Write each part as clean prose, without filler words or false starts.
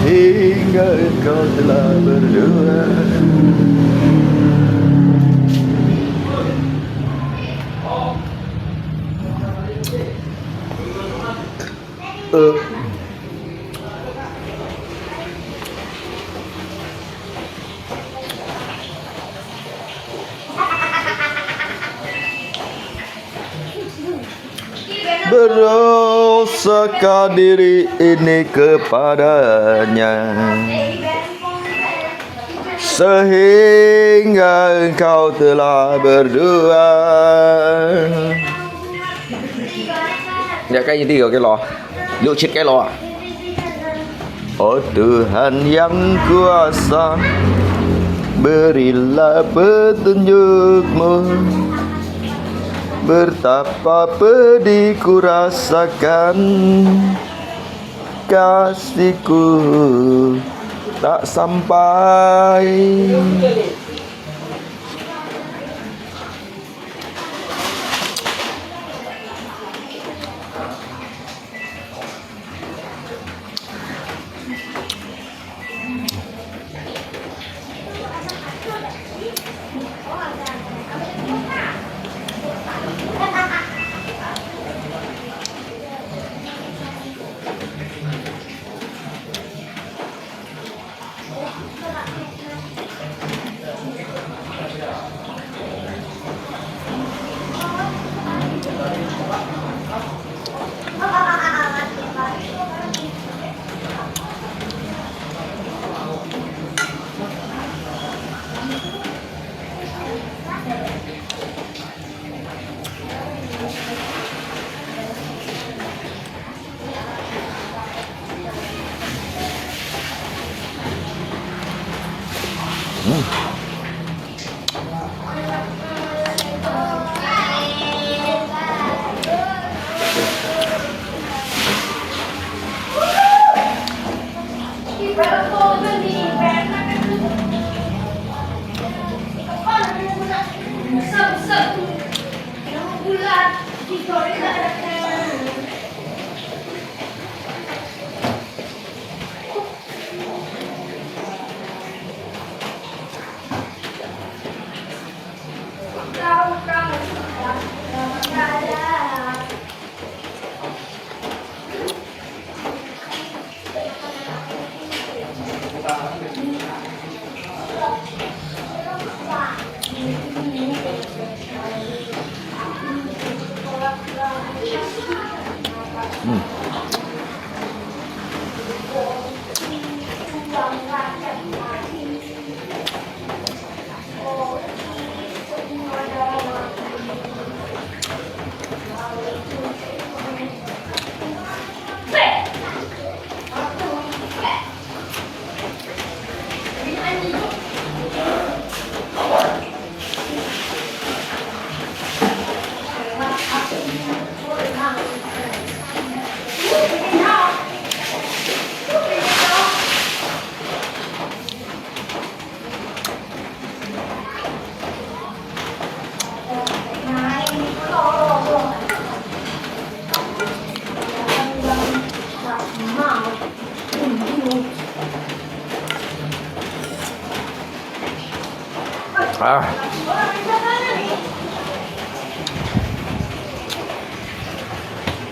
sehingga engkau telah berdua. Berdosakan diri ini kepadanya sehingga engkau telah berdua. Ya cái gì cái lò lu chết cái lò. Oh Tuhan yang kuasa, berilah petunjuk-Mu. Betapa pedih ku rasakan, kasih-Ku tak sampai.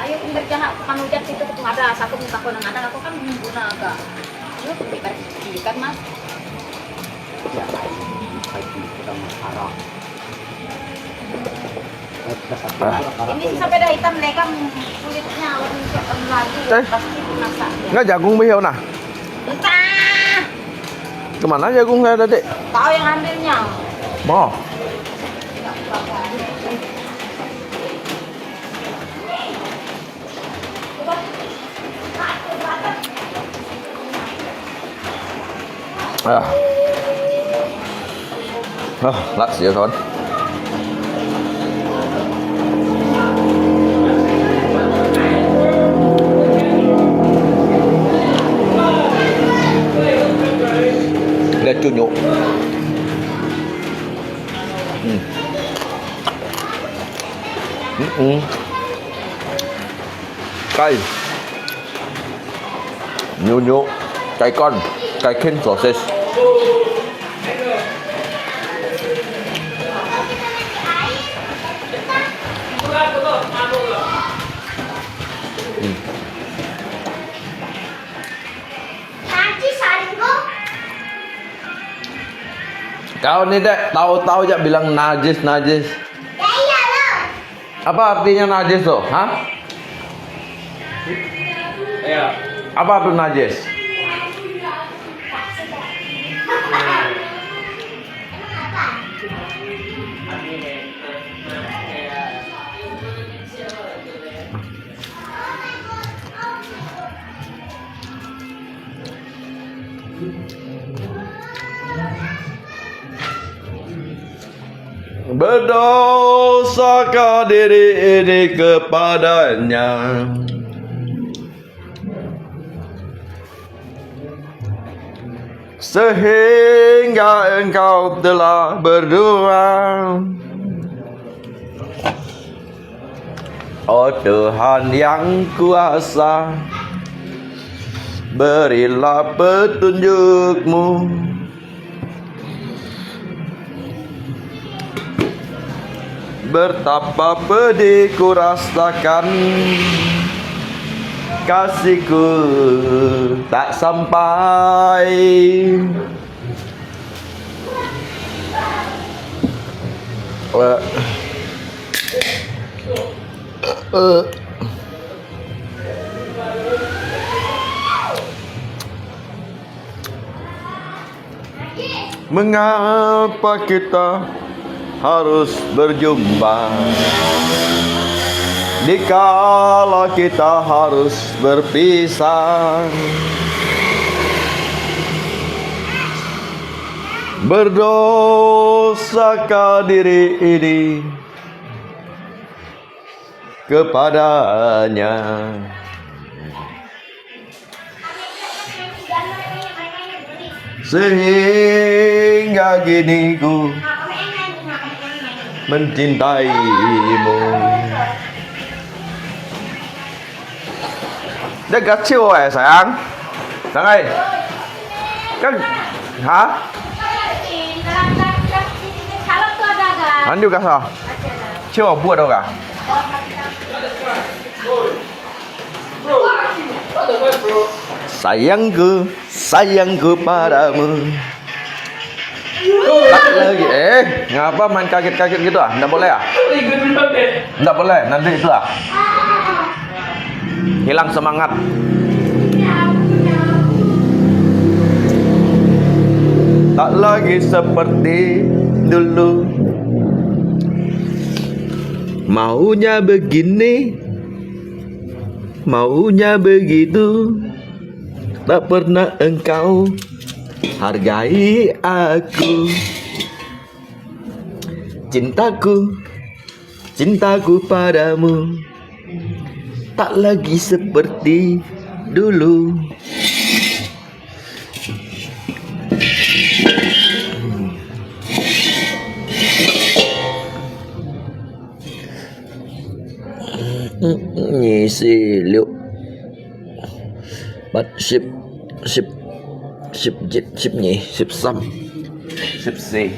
Ayo berjalan panujat itu ketung ada aku minta konang ada aku kan guna agak. Yuk kan Mas. Ya, kita marah. Ini sampai dah hitam legam kulitnya warna lagi pasti masak. Nggak jagung bihau nah? Entah. Kemana jagung saya tadi? Kau yang ambilnya. Mau? Lát xíu thôi. Lihat cunyuk. Cay. Nhụ nhụ. Cai con, cai king sausage. Kau ni dek tahu-tahu aja bilang najis. Ya iya loh. Apa artinya najis tuh? Hah? Ya. Apa tuh najis? Berdosakah diri ini kepadanya, sehingga engkau telah berdoa. Oh Tuhan yang kuasa, berilah petunjuk-Mu. Betapa pedih ku rasakan, kasihku tak sampai. Mengapa kita harus berjumpa dikala kita harus berpisah? Berdosakah diri ini kepadanya, sehingga kini ku mencintaimu. Dia kecil sayang. Sayang kan, hah? Kalau tuh ada gak? Anh juga sao? Chưa buat đâu cả. Sayangku padamu. Tak lagi. Ngapa main kaget-kaget gitu ah? Nggak boleh ah? Nggak boleh, nanti itu ah. Hilang semangat. Tak lagi seperti dulu. Maunya begini, maunya begitu. Tak pernah engkau hargai aku. Cintaku padamu tak lagi seperti dulu. Ngisi liệu bắt ship nhỉ, ship xăm, ship gì.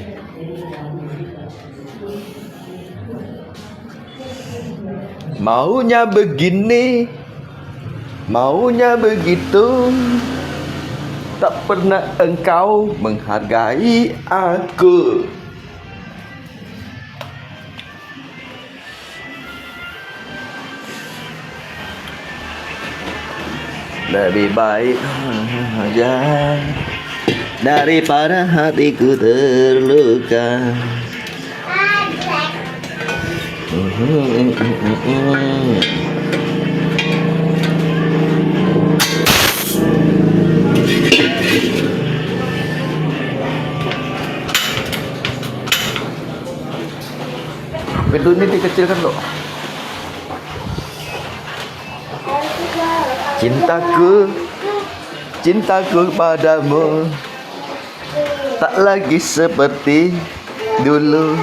Maunya begini, maunya begitu. Tak pernah engkau menghargai aku. Lebih baik aja daripada hatiku terluka. Pintu ini dikecilkan loh. Cintaku padamu tak lagi seperti dulu.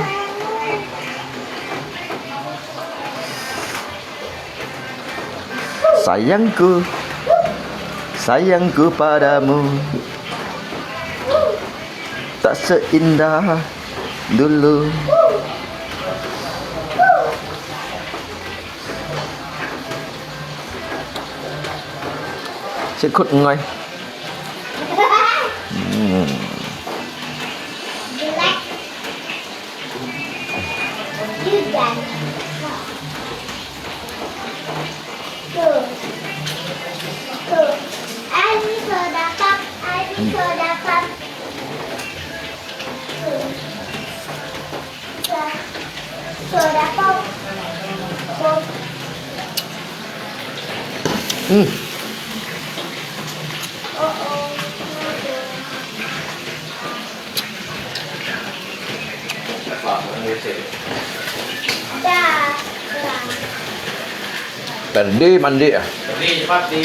sayangku padamu tak seindah dulu. Sẽ khút ngay. Relax. You done. Tuh. Tuh. Anh soda pop. Anh soda pop. Tuh. Soda pop. Pop. Oh. Dah. Tadi mandi ya? Jadi cepat di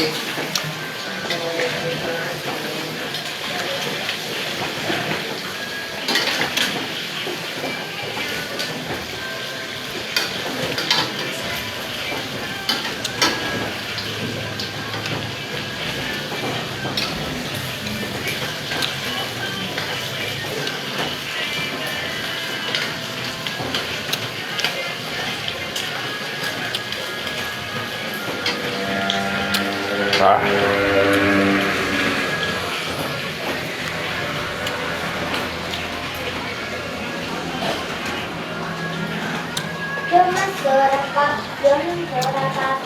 Jangan soda pop. Jangan soda pop.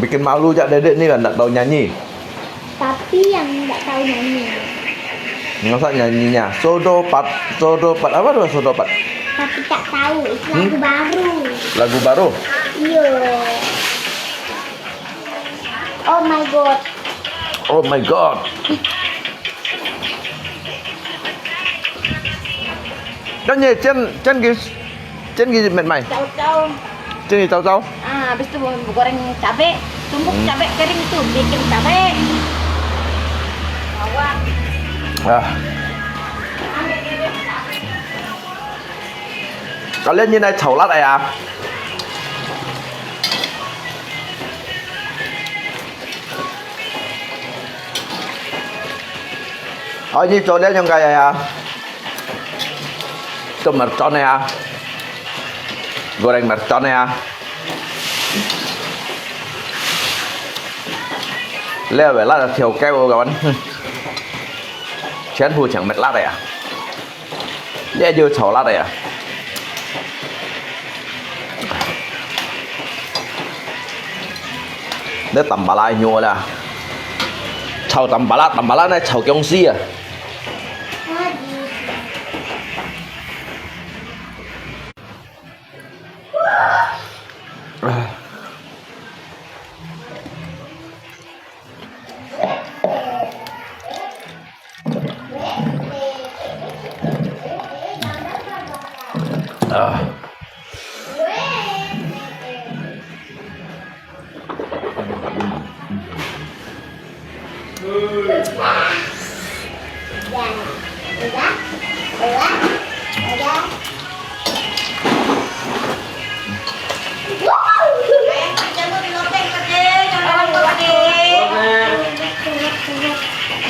Bikin malu Cak Dedek nih kan, nggak tahu nyanyi. Tapi yang nggak tahu nyanyi. Masa nyanyinya sodopat apa tuh sodopat? Tapi tak tahu itu lagu baru. Lagu baru. Iya. Oh my god. Oh my god. Đó nhỉ, trên ghi mệt mày. Tahu-tahu. Trên ghi tau. Habis itu goreng cabe, tumbuk cabe kering itu bikin cabe. Bawang. Kalian như này chầu lát này à? Oh ini codel yang kayak ya? Itu mercon ya? Goreng mercon ya? Leo về lát là thiểu keo các bạn. Chén phu chẳng mệt lát này à? Leo vô chầu lát này à? Để tầm bà lai nhua là chầu tầm bà lá này chầu kiông si à?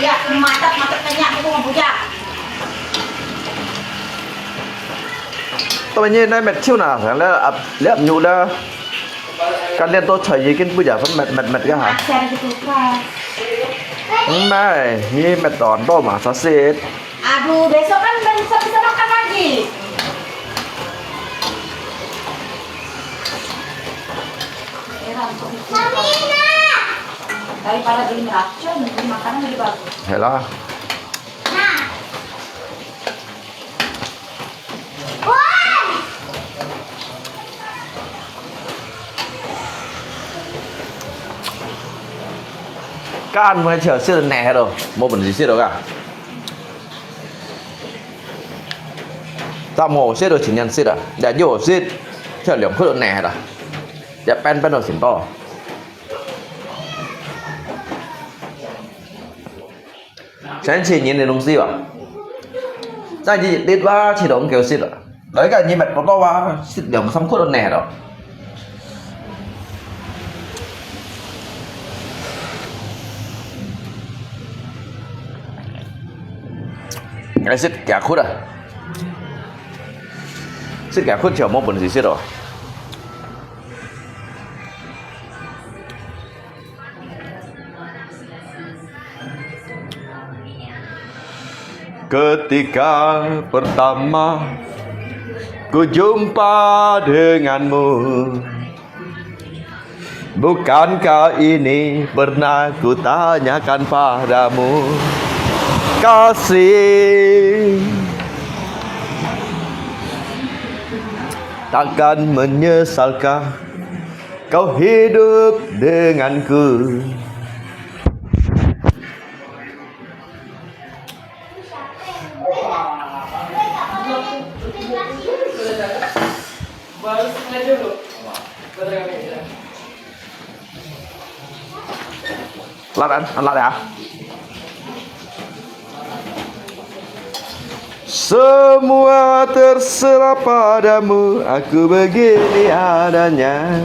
Ya, mantap tanya aku mau bujak. Tôi nhìn đây mệt chiêu nào thằng là lép nhụ đó. Kan lihat tuh chơi gì cái bây giờ vẫn mệt cái hả? Share gitu kan. Này, ini mệt đòn to mà sao xịt. Aduh, besok kan bisa makan lagi. Mamina. Daripada beli racun, beli makanan lebih bagus. Hello. Nah. Woi. Các anh mới chờ xịt nè rồi, mua bẩn gì xịt đâu cả. Tao mua xịt rồi chỉ nhận xịt à? Đã vô xịt, chờ liệm khối nè rồi. Đã pen rồi xịt to. Sáng chỉ nhìn thấy đồng gì vậy? Tại vì đi ba chỉ đóng kiểu xịt à? Đấy cả như mệt nó to quá, xịt đều mà xong khuất nó nè rồi. Cái xịt cả khuất à? Xịt cả khuất chiều mong buồn gì xịt rồi. Ketika pertama ku jumpa denganmu, bukankah ini pernah ku tanyakan padamu, kasih, takkan menyesalkah kau hidup denganku. Lát ăn lát đã. Semua terserah padamu, aku begini adanya.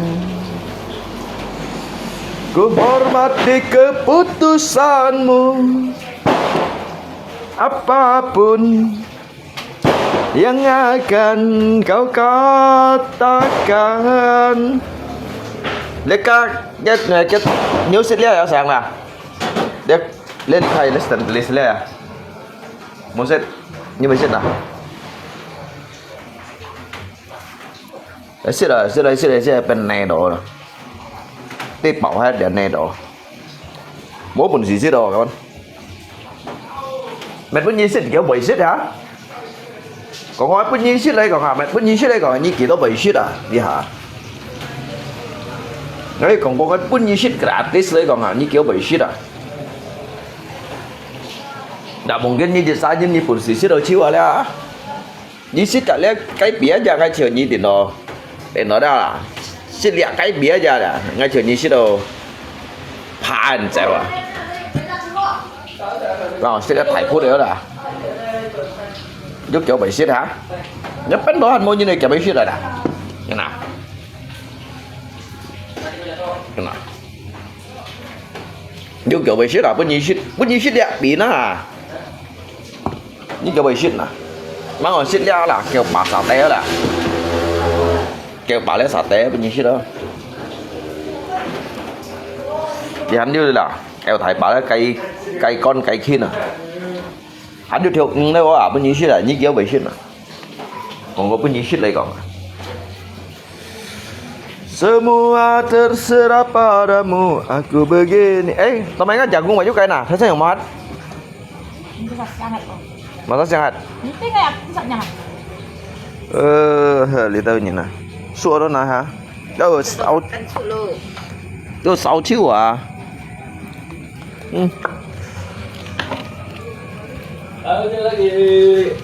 Ku hormati keputusanmu, apapun yang akan kau katakan. Leka cái nhớ xích lea ở sàn nè. Được lên thầy listen list lea. Muốn xích như vậy xích nào. Xích rồi bên này đồ rồi. Tiếp bảo hết đèn này đồ. Bố mình gì xích đồ các bạn. Mẹ bữa nhiên xích kiểu bị xích hả? Còn hỏi bữa nhiên xích đây còn hả? Mẹ bữa nhiên xích đây còn như kiểu đó bị xích à? Đi hả? Đấy còn có cái bún như shit gratis đấy còn hả như kiểu bị shit à? Đã mungkin như thế sao như pun shit đâu chiếu à? Như shit cả lẽ cái bía ra ngay chiều như thì nó để nó ra là shit lẹ cái bía ra là ngay chiều như shit đâu phá anh chạy à? Rồi shit đã thải phút nữa là giúp chỗ bị shit hả? Nhấp bánh đó anh mua như này kiểu bị shit rồi nè, như nào? Kena. Vô kiểu bày shit à, bữa nhi shit đẹp bị nó à. Như kiểu bày shit nè. Mà còn shit leo là kiểu bà xả té là. Kiểu bà lấy xả té bữa nhi shit đó. Thì hắn như là eo thải bà lấy cây con cây khi nè. Hắn như thiệu nếu có à bữa nhi shit là như kiểu bày shit nè. Còn có bữa nhi shit đây còn. Semua terserah padamu, aku begini. Teman kan jagung baju kain nah, saya yang mat. Masak sangat kok. Masak sangat. Ini kayak masak sangat. Lihat tahu ni nah. Suara đó nah ha. Đâu sáu. Đâu 6 chiu à. Lagi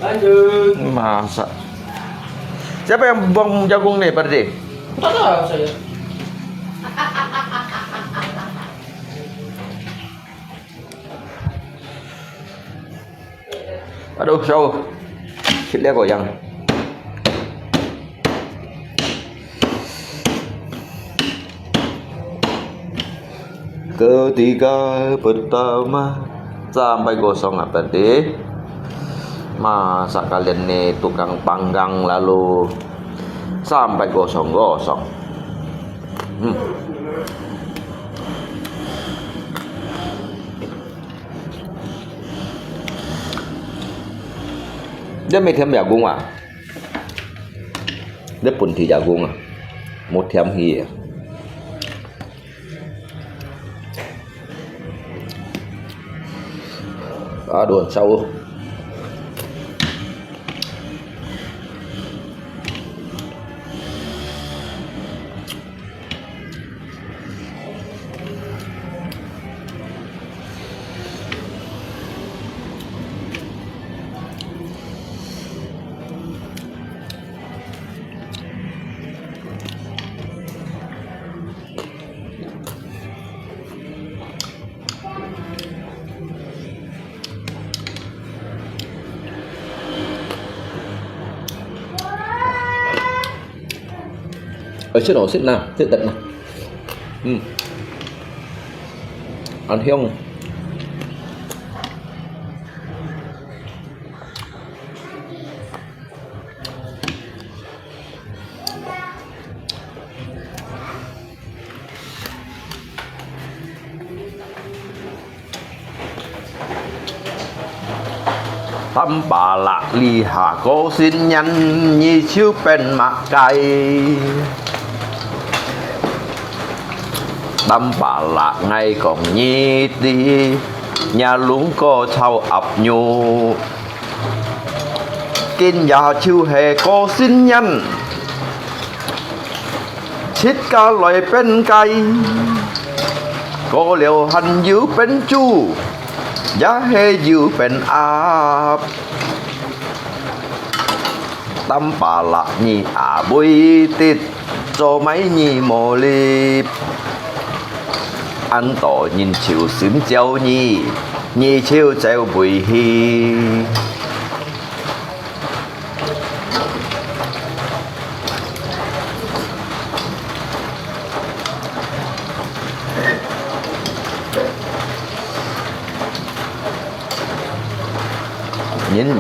lanjut. Masak. Siapa yang buang jagung ni pada dia? Tak tahu saya. Aduh, sâu. Shit lea goyang. Ketika pertama sampai gosong apa deh? Masa kalian nih tukang panggang lalu sampai gosong-gosong. Dia mấy thêm jagung à? Dia pun thì jagung à? Một thêm hì à? Aduh, sâu. Xích nào xích nào, xích thịt nào. Ăn hiông. Tâm bà lạc ly hà cố xin nhân như chiếu bên mặt cây. Tâm bà lạc ngay còn nhi đi nhà lũng có thâu ập nhu. Kinh nhà chiêu hề cố xin nhân chít ca loài bên cây. Có liều hành giữ bên chu giá hê giữ bên áp. Tâm bà lạc nhi bùi tít cho mấy nhi mồ lịp. Anh tổ nhìn chiều xứng cháu nhi nhi chiều cháu bùi hi.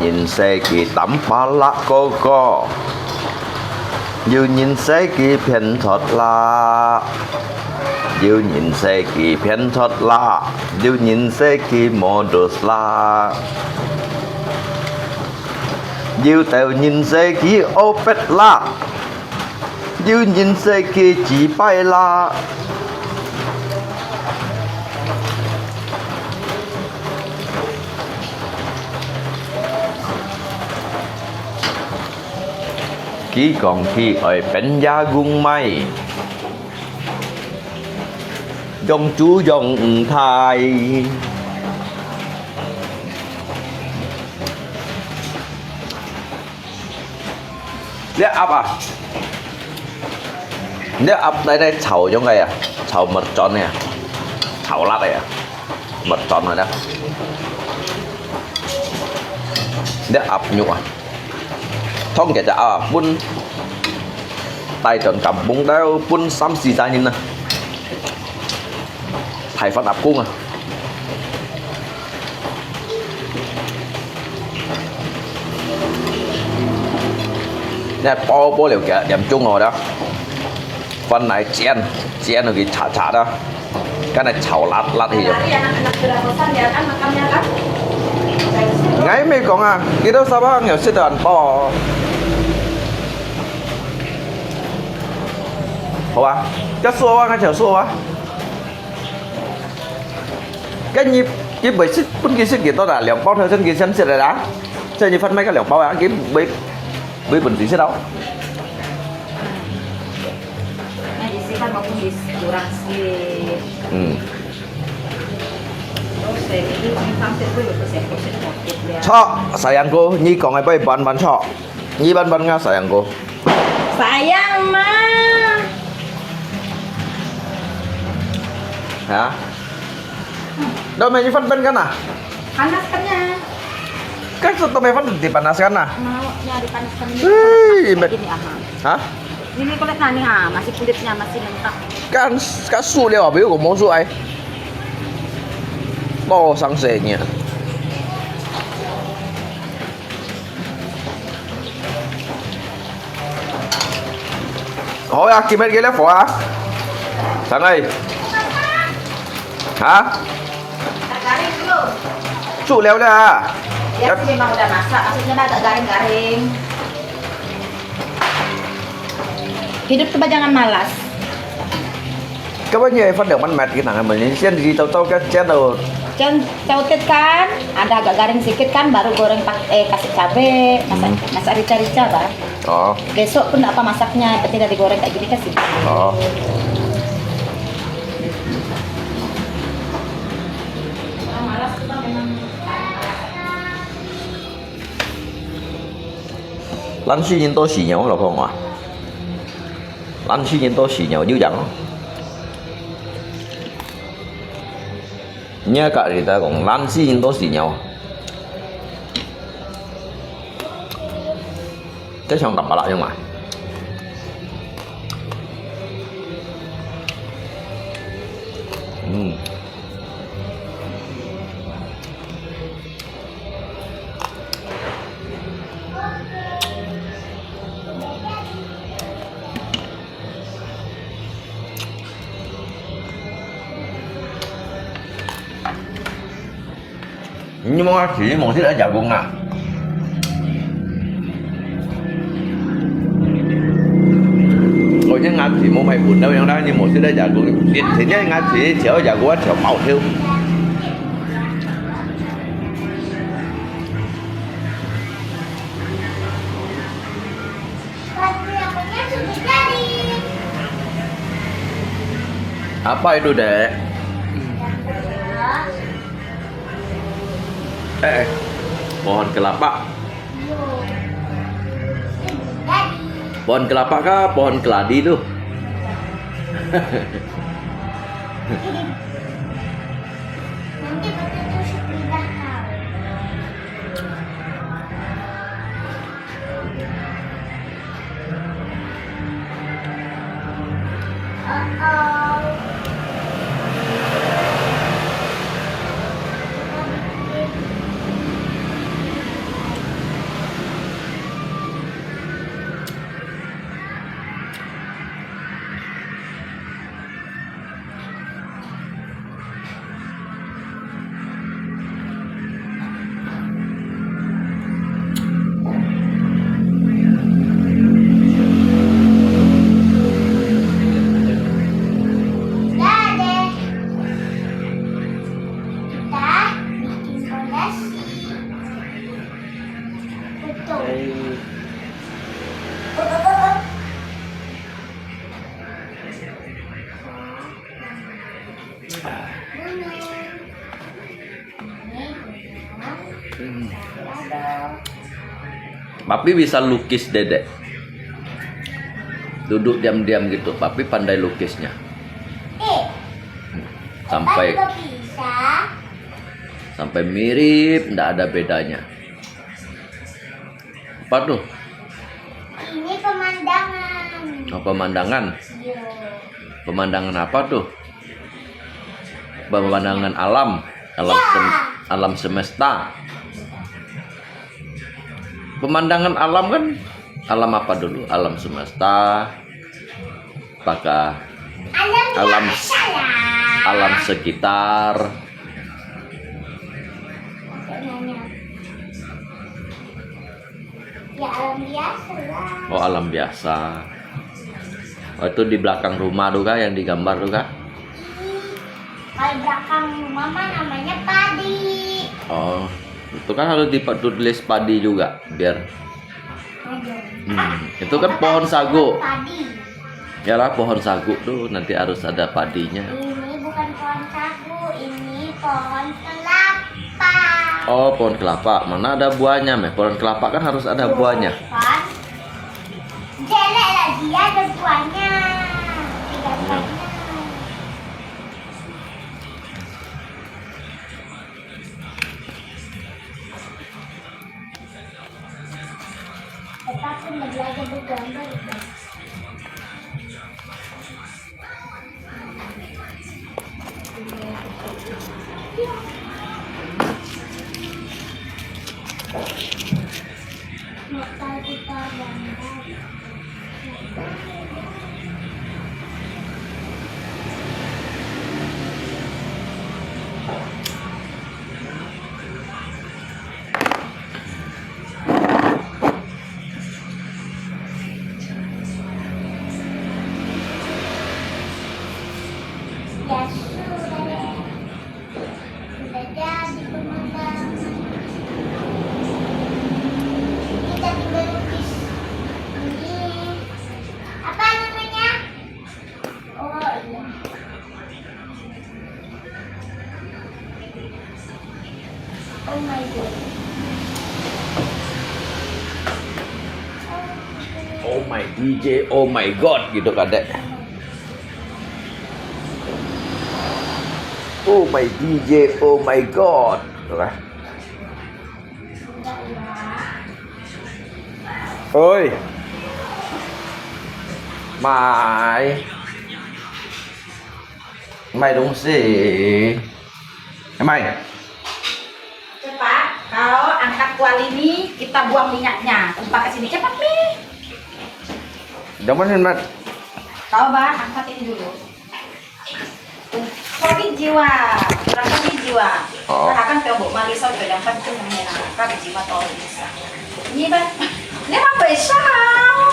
Nhìn xe kỳ tắm bà lạc cô cô. Dù nhìn xe kỳ phiền thật là. Dù nhìn xe kỳ phiền thật là. Dù nhìn xe kỳ mô đột là. Dù tèo nhìn xe kỳ ô phết là. Dù nhìn xe kỳ chỉ bay là. Chỉ còn khi ở bên gia gung mây. Dòng chú dòng thai. Nếu ấp à? Nếu ấp đây chầu giống này à? Chầu mật tròn này à? Chầu lát này à? Mật tròn rồi đó. Nếu ấp nhục à? Thông kể trả bún tay tròn cầm bún đeo bún xăm xì ra nhìn nè. Thầy phát đạp cung à. Nè bó liều kìa điểm chung rồi đó. Phần này chén rồi cái chả đó. Cái này chảo lát thì rồi. Ngay mấy con à, cái đó sao bác nghèo xích đàn bò. Hả bà? Cái xua bác, cái chảo xua bác. Cái nhịp, cái bởi xích, bún kia xích kia tôi đã liỏng bao thời dân kia xem xích rồi đó. Chơi như phân mấy cái liỏng bao á, cái bởi bẩn tí xích đâu. Nah, di sini kan mau di kurang sih. Cho, sayangku, Nhi còn ai bay bắn cho. Nhi bắn nga sayangku. Sayang mah. Hả? Đâu mày như phân bên kan à? Panaskannya. Kan soto mày phân dipanaskan à? Maunya dipanaskan Hei, ini hả? Ini kulit nih ha, masih kulitnya masih mentah. Kan cái su liệu biểu của món su ai? Bao sáng sể nhỉ? Hỏi à, kim hết cái lép phỏ à? Sang đây. Hả? Garing belum? Su leo dah. Ya sih memang udah masak, maksudnya agak garing-garing. Hidup coba jangan malas. Cái bao nhiêu phân được bắn mệt cái thằng mình xiên gì tao cái chén đầu. Jangan cautit kan, ada agak garing sedikit kan, baru goreng kasih cabe, masak rica-rica kan. Oh. Besok pun apa masaknya, berarti dari goreng kayak gini kasih. Oh. Malas tuh memang. Lăn suy nhiên tôi xỉ nhau là không à? Lăn suy nhiên tôi xỉ nhau dữ dằn. Nhớ cả người ta cũng lăn suy nhiên tôi xỉ nhau. Cái xong đập lại nhưng mà Nhưng mà chỉ một thích đã jagung à. Ôi nhưng ngã chỉ một mày buồn đâu yang đó nhưng một thích đã jagung. Điện thì nhá ngã chỉ chéo jagung chéo màu theo. Lagu-lagunya sudah jadi. Apa itu dek? Pohon kelapa. Pohon kelapa kah? Pohon keladi tuh. Nanti betul-betul sudah tahu. Oh. Papi bisa lukis dedek. Duduk diam-diam gitu. Papi pandai lukisnya. Sampai Juga bisa. sampai mirip, ndak ada bedanya. Apa tuh? Ini pemandangan. Oh, pemandangan. Yo. Pemandangan apa tuh? Pemandangan alam, alam semesta. Pemandangan alam kan, alam apa dulu? Alam semesta, apakah alam alam sekitar? Ya alam biasa lah. Oh, alam biasa. Oh, itu di belakang rumah tuh kah yang digambar tuh kah? Kalau belakang rumah mah namanya padi. Oh, itu kan harus ditulis padi juga biar. Itu kan pohon sagu. Padi. Yalah pohon sagu tuh nanti harus ada padinya. Ini bukan pohon sagu, ini pohon kelapa. Oh, pohon kelapa. Mana ada buahnya, Meh? Pohon kelapa kan harus ada buahnya. Kan? Jelek lagi ada buahnya. Tiga buahnya. Tetapi belajar bergambar. Mata kita gambar. Ya sudah deh. Sudah jadi pemandangan. Kita tinggal lukis ini. Apa namanya? Oh iya. Oh my god. Oh my DJ, oh my God gitu kan dek. Oh my DJ, oh my God. Gitu kan. Enggak ya. Ôi Mày Mày đúng gì Mày Cepat, kau angkat kuali ini, kita buang minyaknya. Tumpah ke sini cepat nih. Jangan hendak Kau bah, angkat ini dulu. Kopi jiwa, berapa biji? jiwa. Oh. Karena kan kau buat malisa yang penting mengenai kan jiwa tahu bisa. Ini kan, ini apa bisa?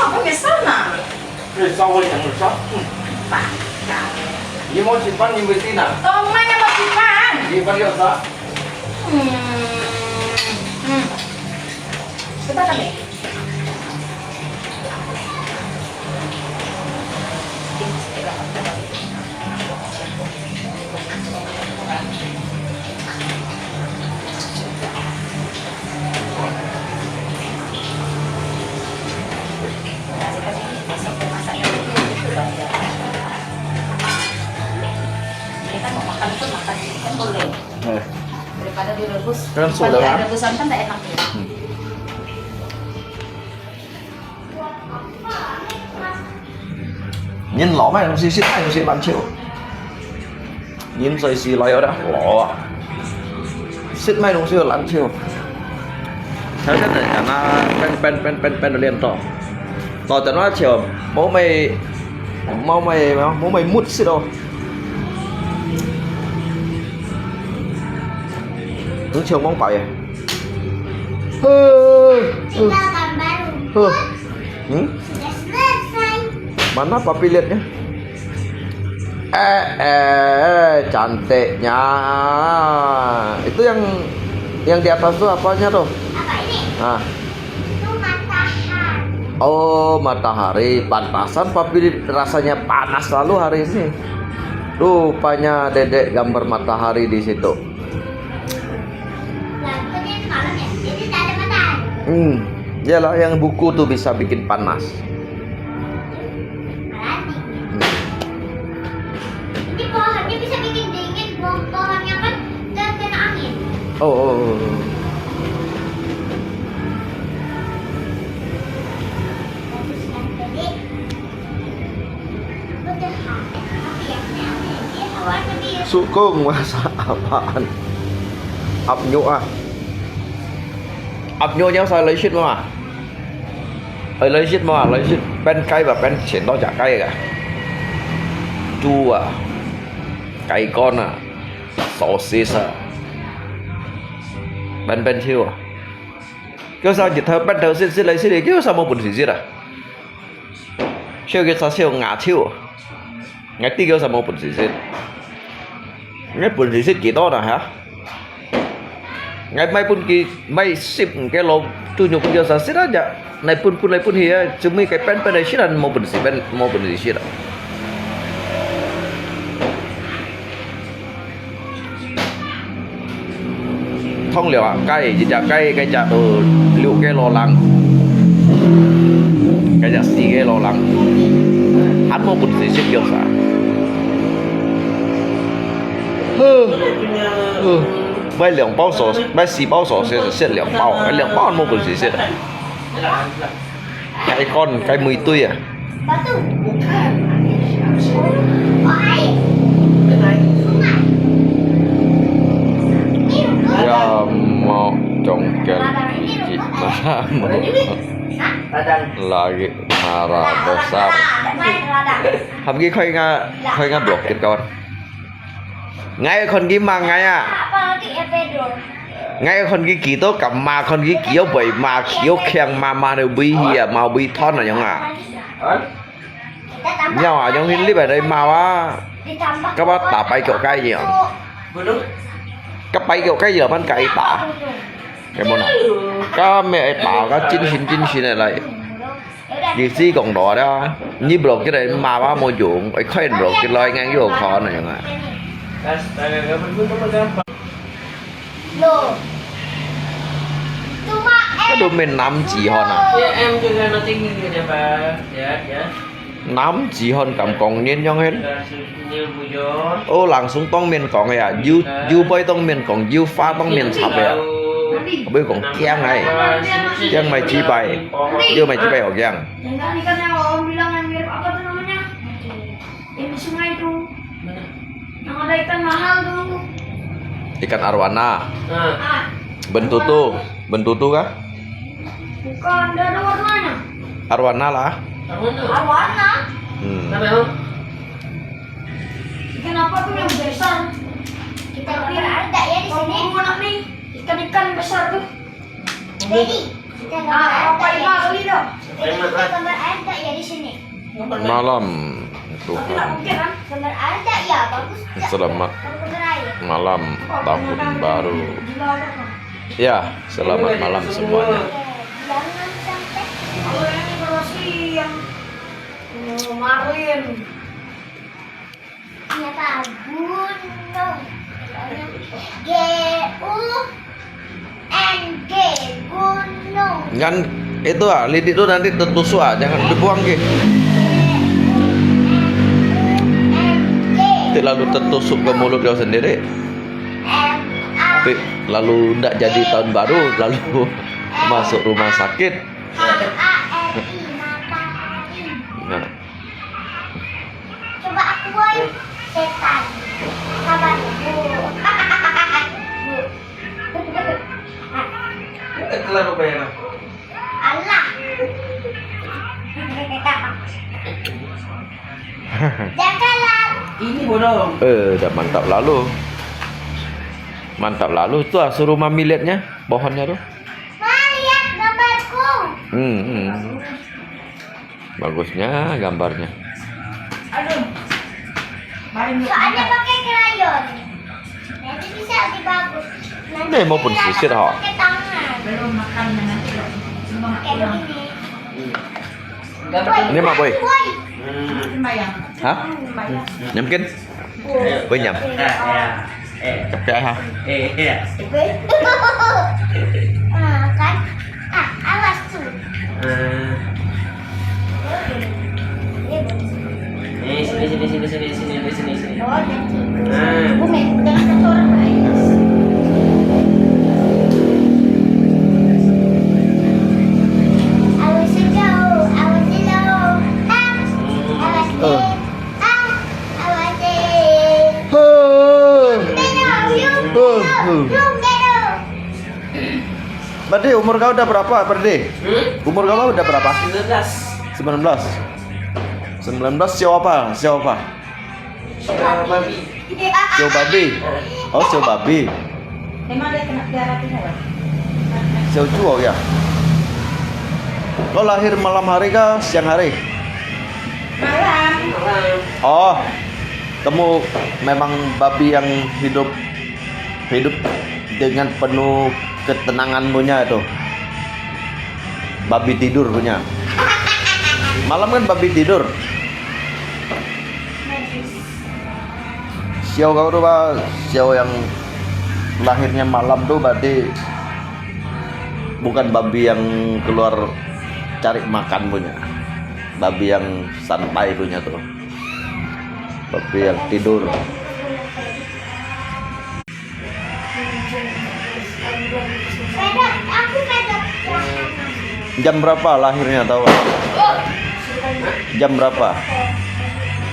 Apa bisa nah? Rồi sau rồi chẳng được sót. Pak, ya. Như món thịt bánh như mì tin à? Tomanya masih pan. Như bánh rau sao? Sebentar kami. Ini kan mau makan pun makan kan boleh. Daripada direbus. Kan sudah Kalau kan? rebusan kan tidak enak ya. Nhìn lỏ mày xí xí này xí bán chịu. Nhìn xí xí lấy ở đó lỏ à. Xít mày đúng xí lăn chịu. Thế chắc là nó pen liềnต่อ.ต่อจากนั้นเฉียวbố mày mút xí đâu. Hướng chiều mong phải à? Kita akan baru. Sudah selesai. Mana papi lihat ya? Cantiknya. Itu yang di atas tuh apanya tuh? Apa ini? Nah. Itu matahari. Oh, matahari. Pantasan papi rasanya panas selalu hari ini. Rupanya dedek gambar matahari di situ. Lah, itu dia malam ya. Jadi tak ada matahari. Iyalah yang buku tuh bisa bikin panas. Berarti. Ini pohonnya bisa bikin dingin. Pohonnya kan kena angin. Oh. Bagus kan, jadi udah tapi ya dia warna biru. Sukung masak apaan? Ập nhũ à? Ập nhũ nhau sao lấy shit mà? Lấy shit mà, lấy shit pen cay và pen chén đó chả cay cả. Chu à? Cay con à? Sausage à? Pen chiêu à? Kêu sao chỉ thơ pen thơ xin lấy shit đi kêu sao mà buồn gì à? Chiêu cái sao chiêu ngã chiêu à? Ngã tí kêu sao mà buồn gì? Ngã buồn gì kỹ đó nè hả? Ngày mai pun ki mai sip cái lô tu nhục kia sa sih aja. Nai pun hia cumi kai pen pen sih dan mau bersih sih. Thông liệu à cây chỉ chả cây chả từ liệu cái lò lăng. Cái chả xì cái lò lăng. Hắn mau bersih sih kia sa. Mấy lượng bao sổ, mấy xì bao sổ sẽ xếp lượng bao, cái lượng bao mua bẩn gì xếp đấy. Cái con, cái mười tươi à? Batu. Oh, air. Sungai. Ini rumput. Ya mau congkel Ini rumput. lagi marah besar. Hàm ghi khơi nga blok trên con. Ngay con ghi mà ngay à? Apalagi epedor. Ngay con ghi kỹ tố cầm mà con ghi kiểu vậy mà kiểu khen mà đều bi hìa màu bi thon là nhông à? Nhau à nhông hình lý bài đây màu á. Các bác tả bay kiểu cây gì ạ? Các bay kiểu cây gì ở bên cạnh tả? Cái món nào? Các mẹ bảo các chín xin này lại. Vì gì còn đỏ đó. Như blok cái này mà ba môi dụng. Phải khuyên blok cái loài ngang vô khó này nhông à? Loh. Cuma Cái đôi mình 5 chỉ hòn à? Ya, em juga nanti ngingin ya, Pak. Ya. 5 chỉ hòn cầm còn nhiên nhông hết. Như bujon. Ô langsung tong miền còn này à? You bay tong miền còn you pha tong miền sập vậy à? Bây còn kiang này. Kiang mày chi bay. Chưa mày chi bay ở kiang. Jangan ikan yang om bilang yang mirip apa tuh namanya? Yang di sungai itu. Yang ada ikan mahal tuh. Ikan arwana. Nah, Bentutu kah? Bukan, dia ada warnanya. Arwana lah. Warna. Kenapa, Om? Ikan apa tuh yang besar? Kita Kita gambar ada ya di sini. Mau nak nih ikan-ikan besar tuh. Jadi kita gambar Apa ada ya. kali dah? Kita gambar ada ya di sini. Malam Tapi tak Tuhan. mungkin kan? Gambar ada ya bagus. tidak? Selamat Kalau gambar air. malam tahun baru. Gila kan? Ya, selamat malam semuanya. Jangan sampai Oh ini berasi yang kemarin. ini apa? Gunung. G U N G gunung. Kan itu lidik tuh nanti tertusuk jangan dibuang ke. Nanti lalu tertusuk ke mulut kau sendiri. Nanti lalu ndak jadi tahun baru, lalu masuk rumah sakit. Nah, Coba aku boy setan. Kabar bu. Kelar rupanya. Allah. Janganlah. Ini bodoh. udah mantap lalu. Mantap lalu tuh suruh mami lihatnya pohonnya tuh. Ma lihat gambarku. Hmm. Bagusnya gambarnya. Aduh. Main Soalnya pakai krayon. Nanti bisa lebih bagus. Nanti Ini mau pun kita sisir, ha? pakai tangan. belum makan nanti. Kayak begini. Ini mak boy. Boy. Bayang. Hah? Nyamkin? Boy nyam. Capek ha. Iya. Kan? Awas tuh. Sini. Oh, nanti. Nah. Bumi, jangan kata orang lain. Awas sejauh, awas jauh. Awas Eh. awas Berarti umur kau udah berapa, Berarti? Umur kau udah berapa? 19. 19. 19 siapa? Siapa? Babi. Sio babi. Oh, sio babi. Emang dia kena darah tinggal. Sio cuo ya. Kau lahir malam hari kah siang hari? Malam. Oh, kamu memang babi yang hidup dengan penuh ketenangan punya itu. Babi tidur punya. Malam kan babi tidur. Siau kau tuh Pak, siau yang lahirnya malam tuh berarti bukan babi yang keluar cari makan punya. Babi yang santai punya tuh. Babi yang tidur. Aku pedot. Jam berapa lahirnya tahu? Jam berapa?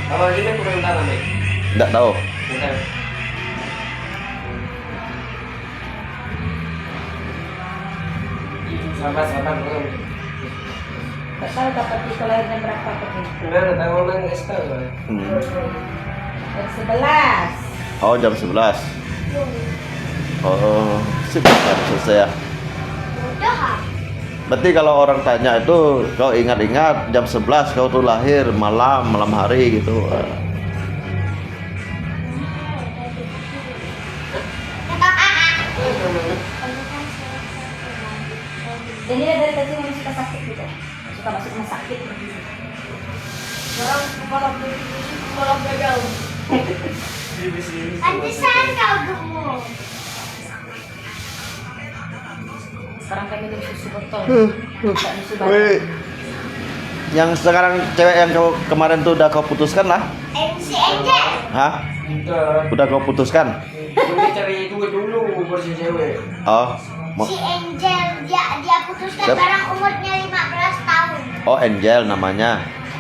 Kalau gini kurang tahu nih. Enggak tahu. Bentar. Sabar belum. Tak tahu dapat di kelahiran berapa tadi. Enggak ada tahu orang nggak tahu. Jam 11. Oh, jam 11. Oh, sebentar selesai ya. Udah. Berarti kalau orang tanya itu kau ingat-ingat jam 11 kau tuh lahir malam hari gitu. Jadi dia dari kecil memang suka sakit gitu. Suka masuk rumah sakit. Orang kepala gagal. Pantesan kau gemuk. Sekarang kami minum susu botol. Wih, yang sekarang cewek yang kau kemarin tuh udah kau putuskan lah? MC Angel. Hah? Bentar. Udah kau putuskan? Gue cari duit dulu bersih cewek. Oh, Si Angel dia putuskan Siap. barang umurnya 15 tahun. oh Angel namanya.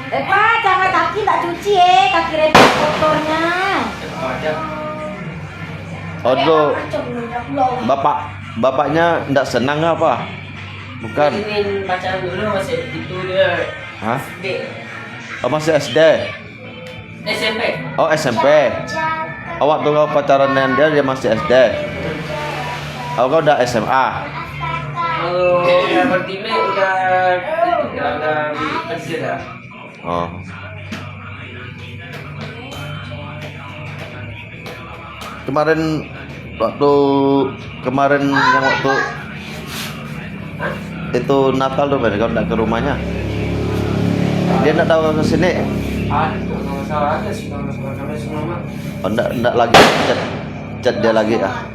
Pak, jangan kaki tak cuci kaki repot kotornya. Oh tuh bapaknya ndak senang apa? Bukan? Ini pacaran dulu masih itu dia. Hah? D. Oh masih SD. SMP. Oh SMP. Jaga waktu kau pacaran dengan dia masih SD. Oh, kau udah SMA. Kalau udah bertime udah itu udah kerja dah. Oh. Kemarin yang waktu itu Natal tuh, kau nggak ke rumahnya? Dia nggak tahu ke sini. Ada nggak masalah ada sih kalau masalah kami semua mah. Oh, nggak lagi chat dia lagi ah.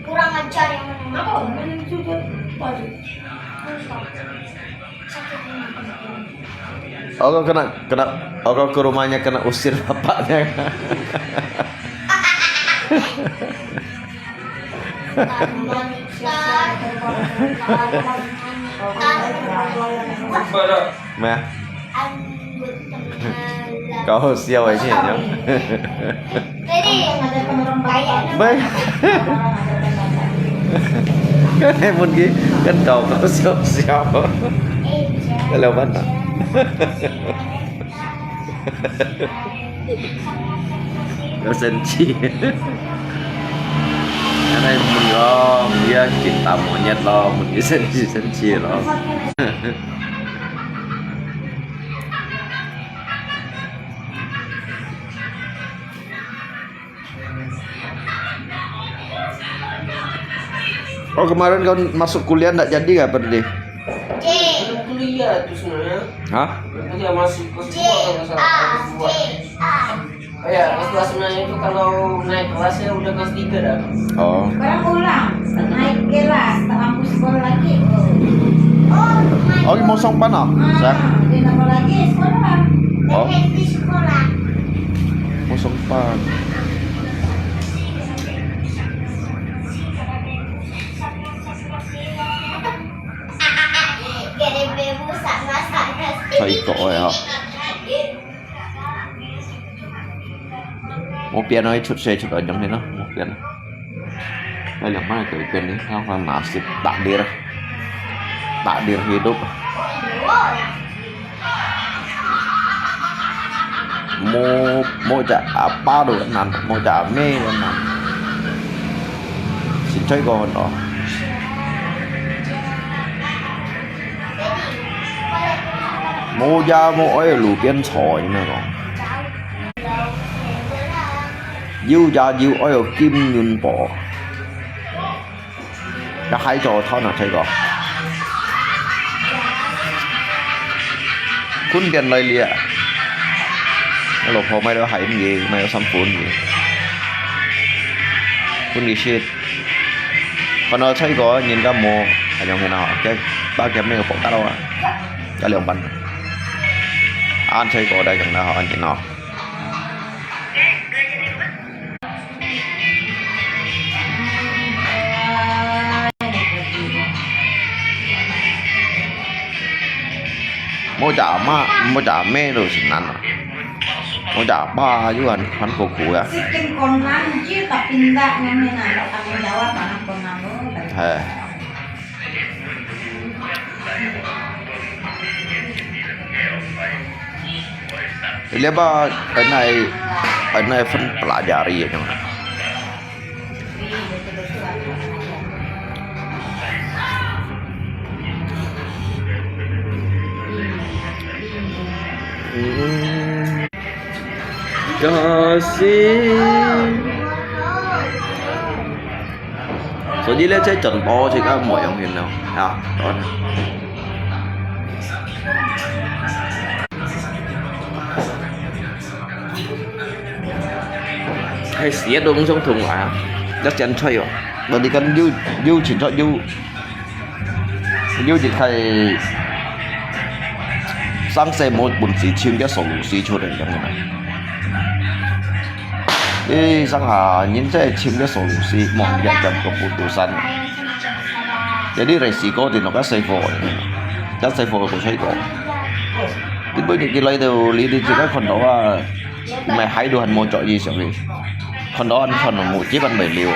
Kurang ajar yang mana? Apa? Kan sudah tadi. Oh, kau kau ke rumahnya kena usir bapaknya. Pada Mẹ, kau siêu ấy nhỉ nhá. Jadi kayak Baik. Em muốn ghi kan kau siêu. Kalau mana? Kau senci. Cái này mình lo dia cinta monyet lo, mình senci lo. Oh, kemarin kau masuk kuliah nggak jadi nggak Perdi? belum kuliah tuh sebenarnya. Hah? Kuliah masih kelas 2 kalau nggak salah kelas 2. Ya, kelas sebenarnya itu kalau naik kelasnya udah kelas 3 dah. Oh. Sekarang ulang, naik kelas, tak mampu sekolah lagi. Oh, mau songpan ah? Saya Dia nak mau lagi sekolah. Oh. di sekolah. mau songpan. Gede bebu sama Thầy tội hả? Một tiền nói chút xe chút ở trong đây nó một tiền. Đây là mana cái tiền đấy không phải nasib takdir hidup. Mau cak apa dulu nan, mau cak me nan. Xin chơi con đó. Mua ra mua ấy lù biên sỏi nữa rồi. Yêu ra yêu ấy kim nhung bỏ. Cái hai trò thôi nào thấy có. Kun tiền lời lìa. Nó lột hồ mày đó hãy gì, mày đó xăm phun gì. Kun đi shit. Còn nó thấy có nhìn ra mùa ở trong thế nào cái ba kém này có bỏ đâu à. Cái lượng bắn. Anh thấy có đây chẳng nào anh chỉ nó. Mau trả mê rồi xin ăn à. Mau trả ba chứ hắn khổ à. Sistem konan je tak pindah yang ni nak tanggung jawab anak konan lo. Thề. Lihat bah, ini pun pelajari ya teman. Kasih. Số dưới lên chơi chuẩn bo thì các mọi ông hiền nào. À, đó. Hay xía đúng trong thùng lại chắc chắn chơi rồi. Bởi vì cần yêu chỉ cho yêu chỉ thầy sang xe một buồn xí chiếm cái sổ xí cho đến trong này. Đi sang hà nhìn xe chiếm cái sổ xí mong nhận chậm của phụ tù sẵn. Jadi resiko thì nó có xây phổ. Chắc xây phổ của xây cổ. Thì bởi những cái lấy đều lý đi chỉ các phần đó là mày hãy đồ hành mô trọ gì sẽ đi. Phần đó ăn phần một chiếc ăn 7 liều.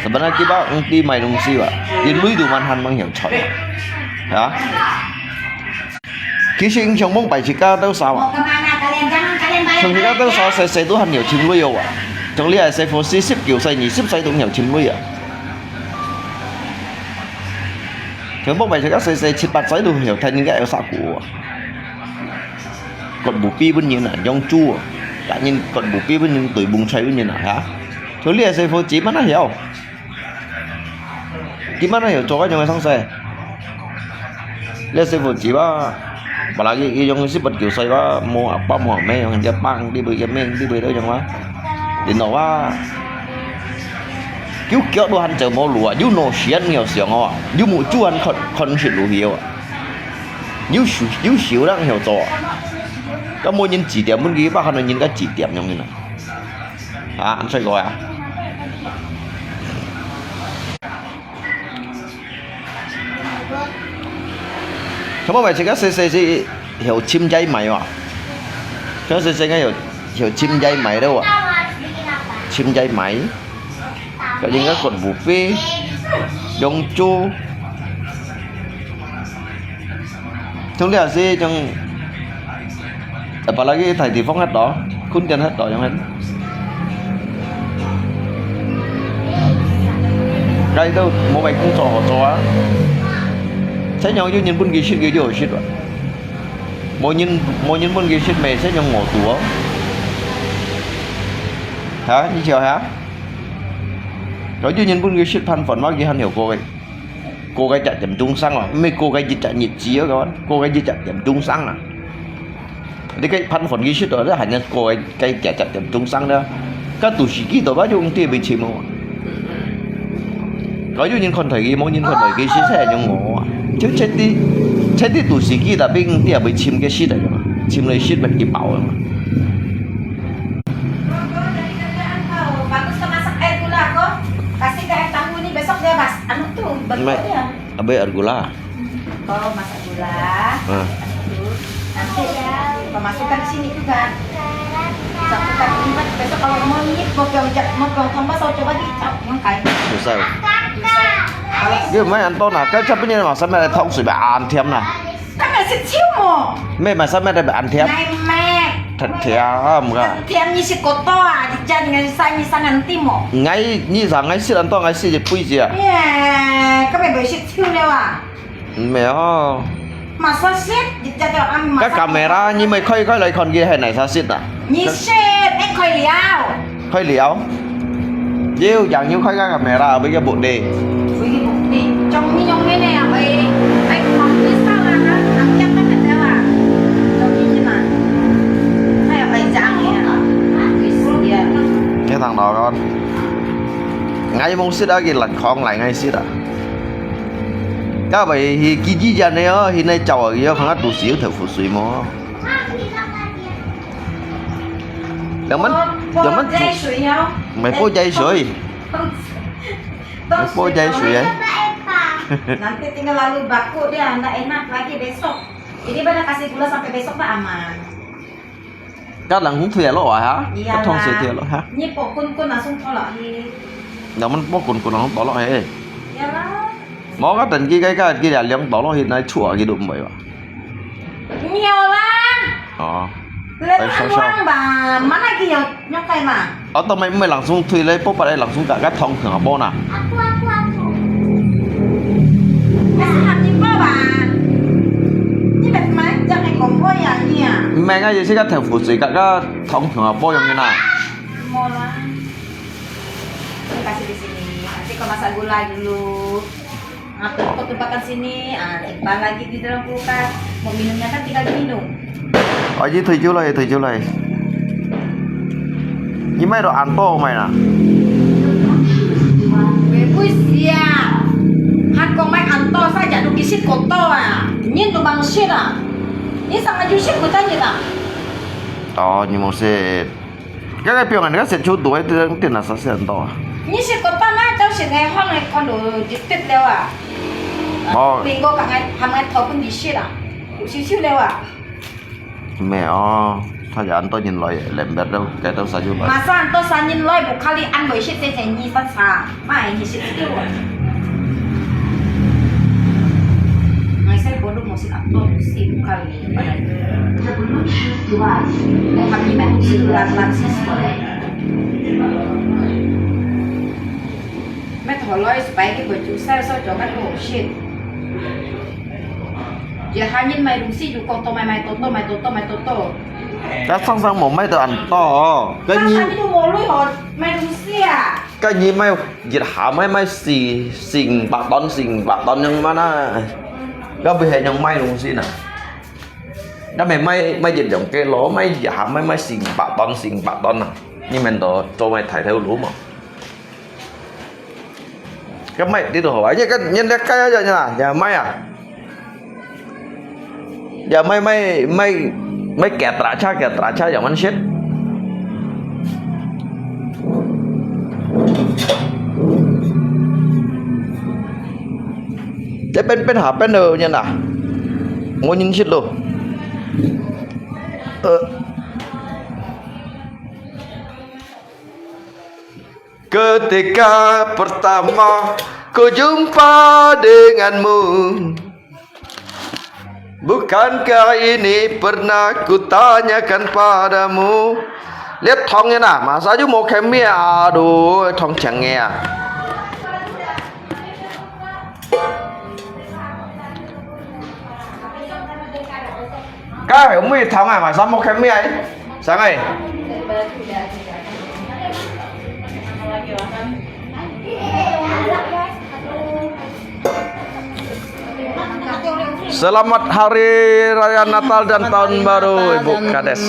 Sebenarnya kita di main sih pak, di lui tu manhan mang yang choi, ya. Khi sinh trong mong bài chỉ ca đâu sao Mau kemana kalian? Jangan kalian thường thì các tao so xây都很nhiều chim nuôi à trong lý xây phố 40 kiểu xây 20 xây cũng nhiều chim nuôi à thường bốc bài cho các xây 7-8 xây đều hiểu thành những cái sao của còn bù pi bên như là dòng chua cả nhìn còn bù pi bên như tuổi bùng cháy bên như là hả thường lý xây phố 9 mà nó hiểu gimana hiểu cho cái dòng sang xe lý xây phố 9 apalagi yang sih buat kiểu saya mau apa mau me yang Jepang đi bơi Yemen đi bơi đâu chẳng quá thì nóว่าcứu kéo đồ hành chờ mau lúa cứu nổ xiên nhiều xiên à cứu một chú ăn con xịt lúa hiểu à cứu xíu đang hiểu rõ các môn nhân chỉ điểm muốn ghi bác hắn nhân các chỉ điểm như này à anh sai gọi à không có phải chỉ các xây hiểu chim dây mày à các xây cái hiểu chim dây mày đâu à chim dây mày cái những cái con bù pê dòng chu chúng ta gì trong apalagi thầy thì phong hết đó khun tiền hết đó chẳng hết cái đâu một bài cũng trò sẽ nhau như nhân bún ghi shit ghi vô shit rồi mỗi nhân bún ghi shit mày sẽ nhau ngộ tủa hả như chiều hả rồi như nhân bún ghi shit pan phần mà ghi hắn hiểu cô gái chạy chậm trung xăng mà mấy cô gái chạy nhiệt chí á các bạn cô gái chạy chậm trung xăng à thì cái pan phần ghi shit đó là hẳn nhân cô gái chạy chậm trung xăng đó các tủ sĩ kỹ tổ bao nhiêu tiền bị chìm không có nhưคนthời ghi mỗi nhânคนthời ghi shit sẽ nhau ngộ chứ chết đi tủ sĩ kia là bên kia bị chìm cái shit này mà chìm lấy shit bên kia bảo mà bagus ke masak air gula kok kasih ke air tahu ini besok dia mas anu tuh bentuknya abe air gula oh masak gula nanti pemasukkan sini juga satukan ini besok kalau mau nyit mau tambah saya coba dicap yang kayak sao cái mấy anh to nào cái chấp như mà sao mẹ lại thông sủi bà ăn thêm nè cái này sẽ chiếu mồ mẹ mà sao mẹ lại bà ăn thêm này mẹ thật thèm cả thêm như sẽ có to à jadi nggak sang nanti mồ ngay như rằng ngay xịt ăn to ngay xịt pui gì à cái mẹ bị sẽ chiếu đâu à mẹ masa xịt jadi ăn cái camera như mày khơi lại còn kia hay này sao xịt à như xịt em khơi liao khơi liao yêu chẳng như khơi cái camera ở bên cái bộ đề với cái bụng đi trong cái nhông này à vậy anh không biết sao là nó ăn chắc nó phải sao à trong như thế này hay là phải dạng này à cái thằng đó con ngay mong xịt đó kia lật con lại ngay xịt à các bạn thì cái gì vậy này á thì này chào ở kia không có đủ xíu thử phụ suy mà Jangan dây suy nhau mày bôi dây suy mày bôi dây suy ấy nanti tinggal lalu baku dia nggak enak lagi besok jadi pada kasih gula sampai besok mah aman các lần cũng thuê lo hả các thông sự thuê lo hả nhịp bộ kun langsung tolak di nào mình bóc kun nó tỏ lo ấy iyalah mó cái tình cái kia là liang tỏ lo hiện nay chua cái đụng mày mà nhiều lắm lên ăn uang bà mana lagi yang nyokai mà ở tao mày langsung thuê lấy bóc vào đây langsung cả các thông thường bao nè kasih hati apa bà ini bet mana jangan kompor ya ini ya mày ngay gì các thằng phụ sĩ các thông thường bao nhiêu này mau lah ini kasih di sini nanti kau masak gula dulu atur ketumpakan sini simpan lagi di dalam kulkas mau minumnya kan tinggal diminum ở dưới thầy chú này nhưng mấy đồ ăn to mày nè bagus ya hạt con máy ăn to saja du kisit ko to à nhìn tu bang shit à ini sama ju shit ko tanya ta nhưng mà sẽ cái biểu này các sẽ chú tuổi tiền là sẽ ăn to ini shit ko ta na cháu shit ngay hoang này con đồ dipit leo à bingo cả ngày hàng ngày thầu pun di shit à siu leo à mẹถ้าจะอันต้นยินลอยแหลมแบบแล้วแกต้องใส่ยูลอย masa anto sanin loy bu kali an boy shit teh ni sa mai ni shit tu ngai sai bodoh mo si atau si kali pada kami memang si ulang sis met holoi supaya cái baju saya so cho các đồ shit giờ hai nhân mày đúng si dù con to mày toto Cái sang sang một mấy tờ ăn to. Cái sao gì sao đi mua lưỡi hột mày đúng si à cái gì mấy dịch hạ mấy xình bạc đón nhưng mà nó có bị hệ những mấy luôn xin nè. Đó mấy dịch giống cái lỗ mấy dịch hạ mấy xình bạc đón nè. Nhưng mình đó cho mày thấy theo lũ mà. Cái mày đi đồ hỏi chứ cái nhân cái giờ như là giờ mày à giờ mày kẹt trả cha giống anh shitจะเป็นหาเป็นเนี่ยนะงงยิงชิดโลKetika pertama ku jumpa denganmu Bukankah ini pernah ku tanyakan padamu Lihat thongnya nah masa aja mau kemia aduh thong chẳng nghe Các hiểu mi thong à mà sao mau kemia ấy sáng này Selamat Hari Raya Natal dan Tahun Baru Ibu Kades.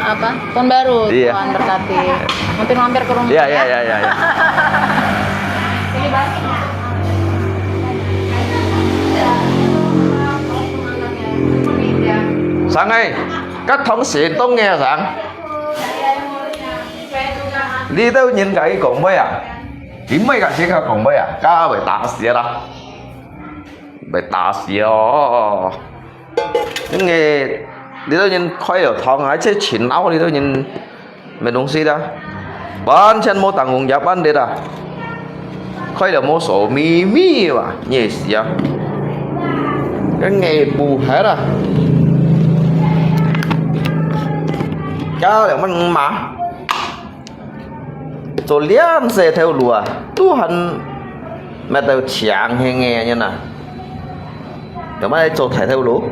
Apa? Tahun baru. Iya. Tuhan berkati. Mampir ke rumah Iya. ini balik Sáng ơi, các thống sĩ tôi nghe rằng đi đâu nhìn cái cùng với à? Chỉ mấy cái sĩ các cùng với à? Các bị tạ sĩ đó. Bị tạ sĩ đó. Nhưng nghe đi đâu nhìn khói ở thòng ấy chứ chín áo đi đâu nhìn mấy đồng sĩ đó. Bán chân mô tặng nguồn giáp bán đi đó. Khói là mô sổ mi mà nhẹ sĩ á. Cái nghe bù hết à. Kau yang mana? Solian saya tahu luar. Tuhan mata chiang henge như nào? Yang mana cho thầy theo lũ?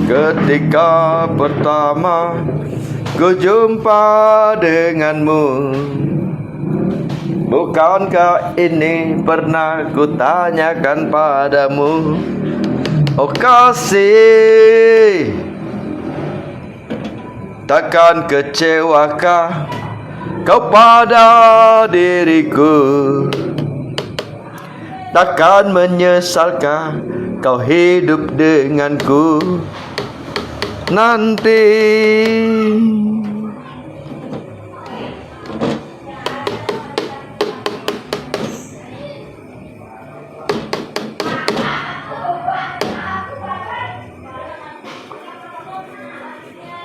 Ketika pertama ku jumpa denganmu Bukankah ini pernah ku tanyakan padamu Oh kasih Takkan kecewakah kau pada diriku Takkan menyesalkah kau hidup denganku nanti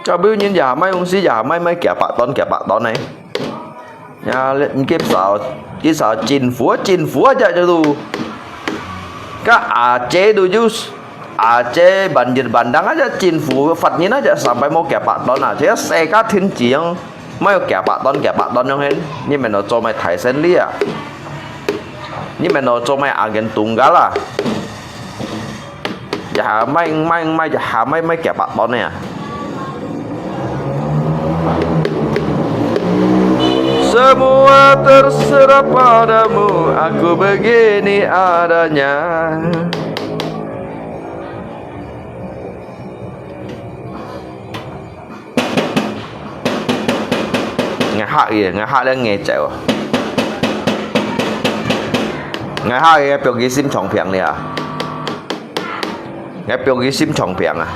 cho biểu nhiên giả mấy ông sĩ giả mấy kẻ bạc tón này nhà lên cái sợ chinh phúa chạy cho tu các chế đồ juice Aceh banjir bandang aja cinfu fatnya aja sampai mau kayak Pak Don aja saya katin ciang mau kayak Pak Don yang ini meno cho mai Thai Sen Lia ini meno cho mai agen tunggal lah ya mai ya mai kayak Pak Don ya semua terserah padamu aku begini adanya Ngày hạ đang nghe chạy ngày hạ biểu cái sim trọng phiền này à ngày biểu cái sim trọng phiền à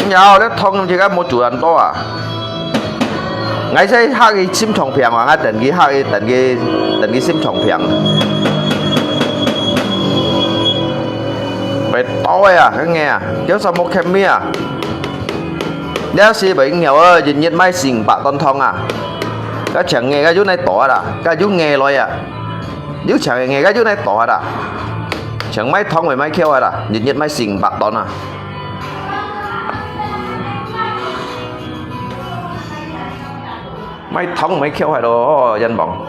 nhau đấy thông chỉ có một chủ ăn to à ngay sẽ hai cái sim trồng phiền mà ngay tận cái hai tận cái sim trồng phiền phải to à cái nghe à chứ sao một kem à đéo xí bị nghèo ơi nhìn nhìn mai xỉn bạc ton thông à cái chẳng nghe cái chú này tỏ à cái chú nghe rồi à chú chẳng nghe cái chú này tỏ à chẳng mấy thông với mấy kêu à nhìn nhìn mai xỉn bạc ton à mấy thông mấy kêu hay đó dân bọn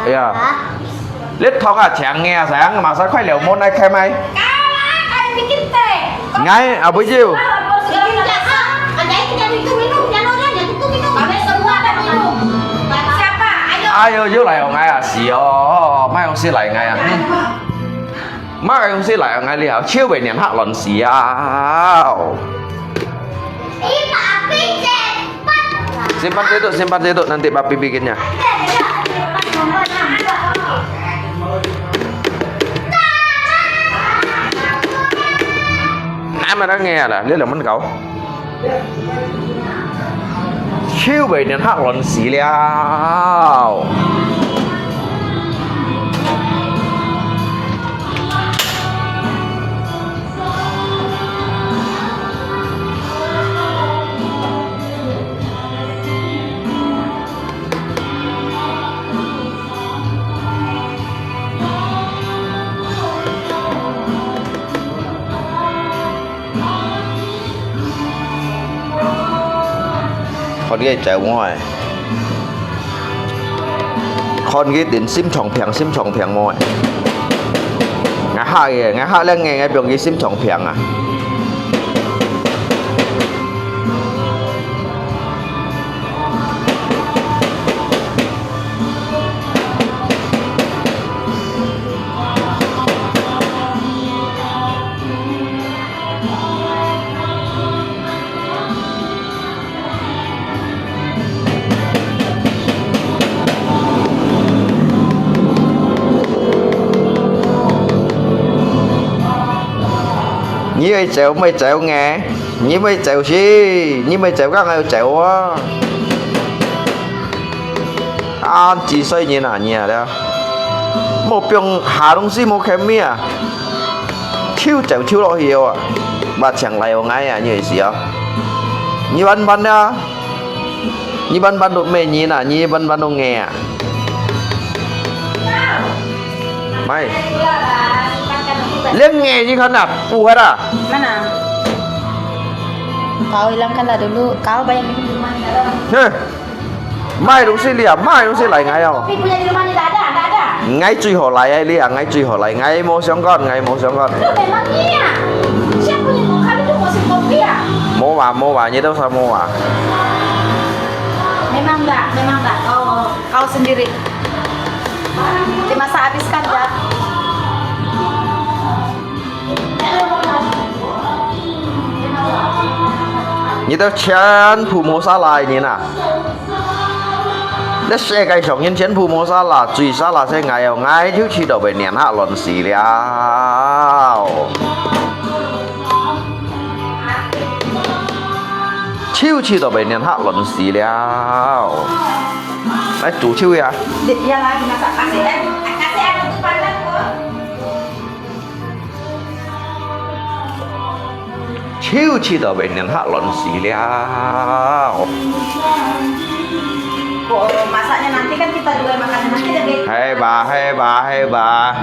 yeah lít thông à chẳng nghe sáng mà sao khoai liệu môn này khai mày ngay à bữa chiều ai ơi dưới lại ngay à xì mấy ông xí lại ngay à mấy ông xí lại ngay liền chiêu về niệm hạ luận xì simpan itu nanti papi bikinnya mà đã nghe là lấy lòng bánh cậu siêu bị điện hát luận xì liao con cái chạy ngoài con cái đến sim trồng phèn mọi ngã hai lên nghe biểu cái sim trồng phèn à như mấy chèo nghe như mấy chèo xí như mấy chèo các người chèo á chỉ xây như nào nhỉ đó một 병 hạ đông xí một cái mía chiêu chèo chiêu lo hiểu à mà chẳng lại ở ngay à như gì à như ban đó như ban độ mê như nào như ban độ nghe à mày lên nghe như thế nào buat à Mana? Kau hilangkanlah dulu. Kau banyak minum di rumah. mai đúng xí liền mai đúng xí lại ngay không Kopi punya di rumah ni tak ada. ngay truy hỏi lại ai liền ngay truy hỏi lại ngay mua xong con Itu memang iya. Siapa yang mau kali tu musim kopi ya? mua mà như đâu sao mua mà Memang enggak. Kau sendiri. Dimasak habiskan ya. như tao chén phụ mua xa lại như nào đất xe cây sống nhân chén phụ mua xa là truy xa là xe ngày ở ngay chứ chỉ đầu về niệm hạ luận xì liao chiêu chỉ đầu về niệm hạ luận xì liao đấy chủ chiêu ya Dia lagi masak kasih aku tu panas kok. chiêu chỉ đầu về niệm hạ luận xì liao Masaknya nanti kan kita juga makan nanti ada hai bà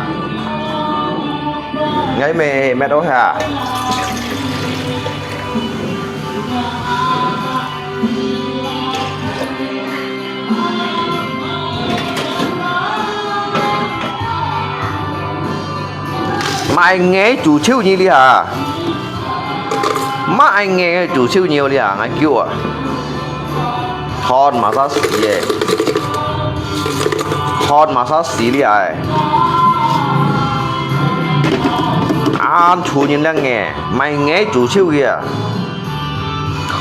ngay mẹ đâu hả mà anh nghe chủ chiêu như đi hả mà anh nghe chủ chiêu nhiều đi hả anh kêu à con mà sao xí vậy con mà sao xí đi à anh chủ nhân đang nghe mày nghe chủ chiêu kìa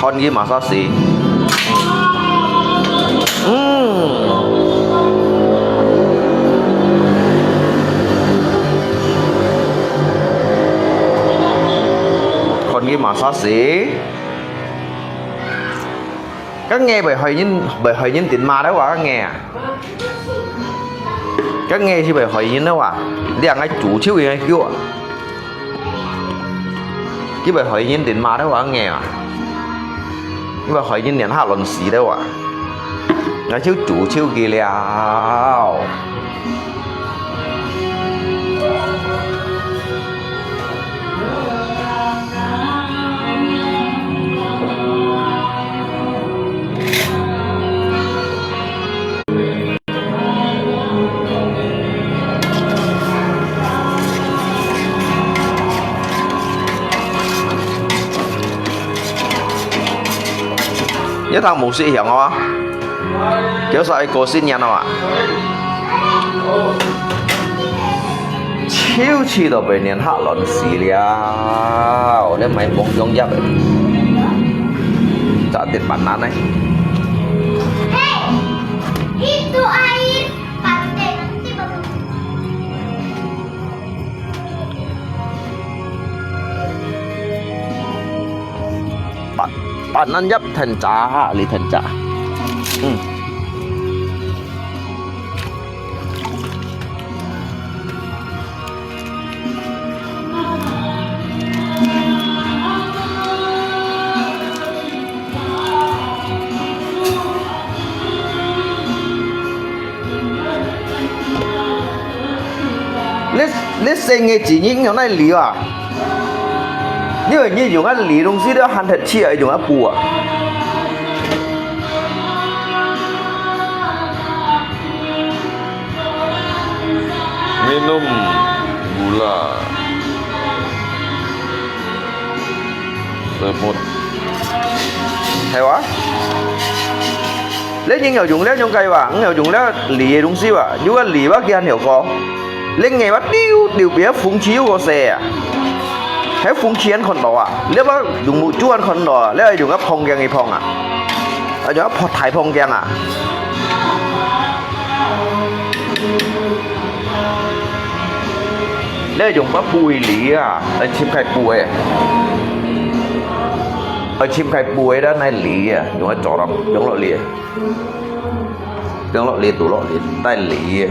con gì mà sao xí còn cái mà xa xỉ các nghe bởi hỏi nhân tiền mà đó quá các nghe à các nghe thì bởi hỏi nhân đâu à đi ăn cái chủ chiếu gì hay kêu à cái bởi hỏi nhân tiền mà đó quá nghe à cái bởi hỏi nhân điện hạ luận xí đâu à nó chiếu chủ chiếu kỳ liao nhớ thằng mục sĩ hiểu không kéo dài cổ xin nhận không ạ chiêu chi đồ bên nhân hạ luận xì liao nên mày bóng giống giáp ấy trả tiền bản án này Hei, itu air pantai nanti baru. bản án giáp thần trả lý thần trả Let's say nghe chỉ những này lý à như dùng ăn lý đông xí đó hắn thật chia dùng ăn bùa minum gula một hay quá lấy những nghèo dùng lấy trong cây và nghèo dùng lấy lì đúng xí à dù ăn lì bác kia ăn hiểu có lên ngày bắt điều bé phúng chiếu của xe hãy phúng chiến con đỏ à nếu bác dùng mũi chuan con đỏ lấy dùng áp phong gang ngày phong à ở chỗ áp thái phong gang à lấy dùng bác bùi lý à ở chim khai bùi ở chim khai bùi đó này lý à dùng ở chỗ đó giống lọ lìa tủ lọ lìa tay lý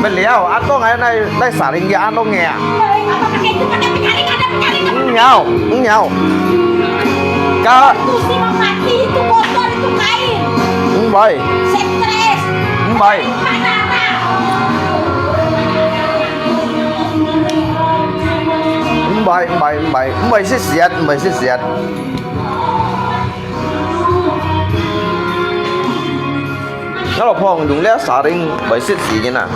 bên liao ăn có ngày nay đây xả đình ăn đâu nghe nhau cá Itu sih mau mati, itu kotor, itu kain. bay Stres. bay bay xích xiết nó là phong dùng lẽ xả đình bay xích xí như nào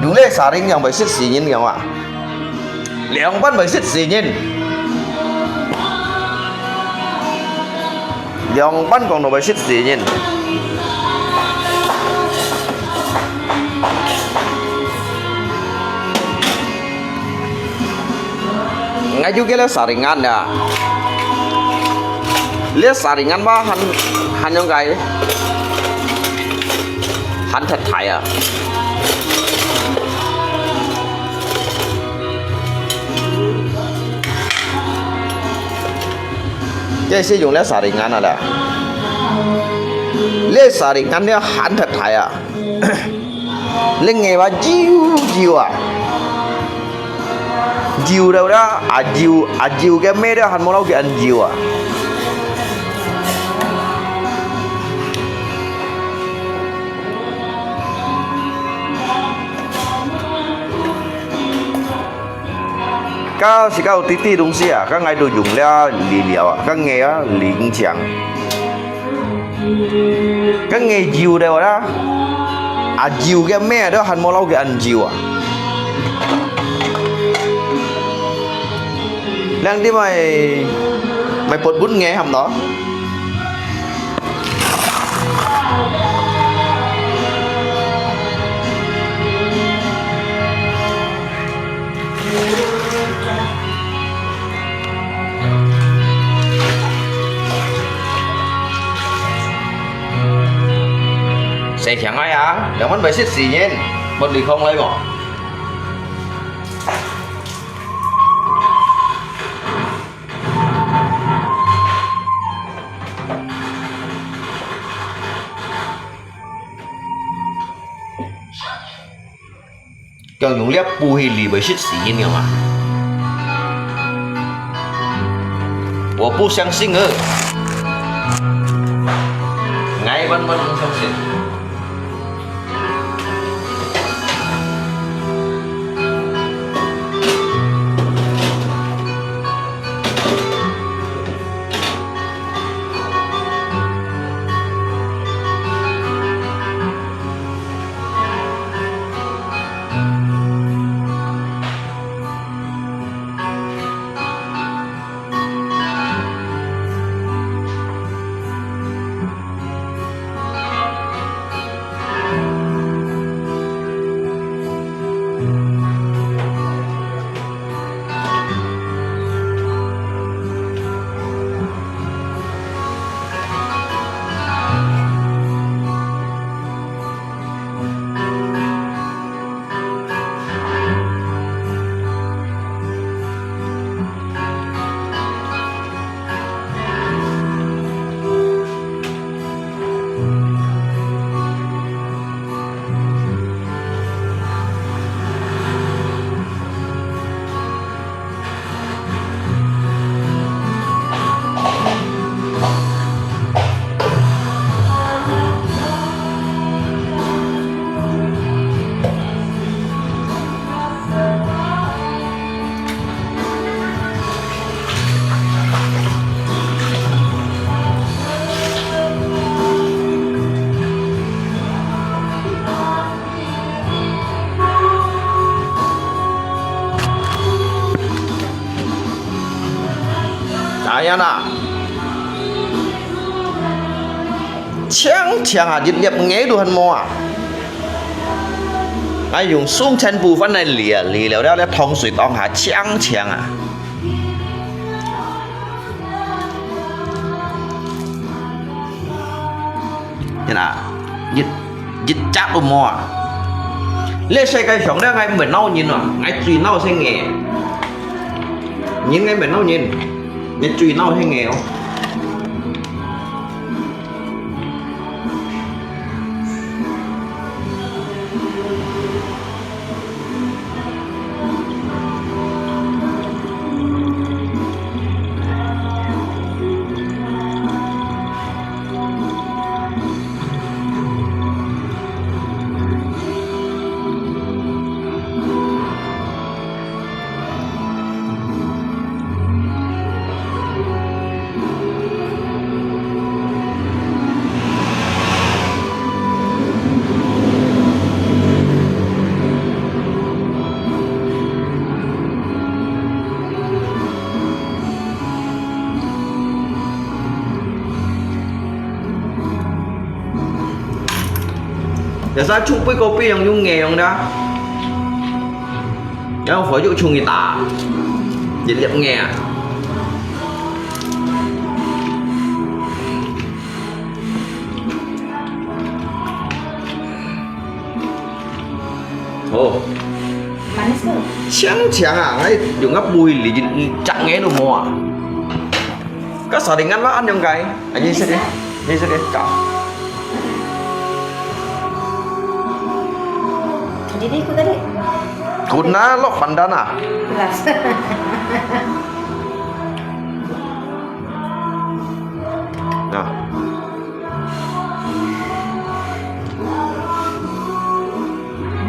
dùng lẽ xả đình yang bay xích xí như nào ạ liang ban bay xích xí như liang ban còn nó bay xích xí như ngay juga le saringan ya le saringan ba han yang gai han thật thải à cái sử dụng le saringan là le saringanเนี่ยhan thật thải à le nghe ba chiu à jiu đâu đó jiu cái mê đó hắn muốn lâu cái ăn jiu à các cái tí tí东西啊các ngày đồ dùng là lý liệu à các nghề á lý chẳng các nghề jiu đâu đó jiu cái mê đó hắn muốn lâu cái ăn jiu à đang đi mày bột bún nghe hầm đó sẽ chẳng ai à để mình phải xích xì nhiên một đi không lấy bỏ cần dùng lép bùi lì bởi xích xì nhiên mà 我不相信啊！爱问问相信。Ayan à Chang chang à Dịch nhập nghe đồ hân mô à Ai dùng xuống chân bộ phận này lìa lìa léo đeo thông suy tông hả chang chang à Nhìn à Dịch chắc đồ mô à Lê xe cây sống đó ngay mình nâu nhìn à Ngay truy nâu xe nghề Nhìn ngay mình nâu nhìn Nên truy nâu hay nghèo Biasa cupi kopi yang yung ngeyong dah. Yang phải dụ chung người ta. Dịch nhập nghe. Oh. Manis tuh. Chang à, ngay dùng ngắp bùi lì chặt nghe đồ mò. Có sợ định ngăn nó ăn trong cái. Anh nhìn xem đi. Nhìn xem đi, cậu. Jadi ikut tadi. Kuna lo pandan ah. Jelas. Nah.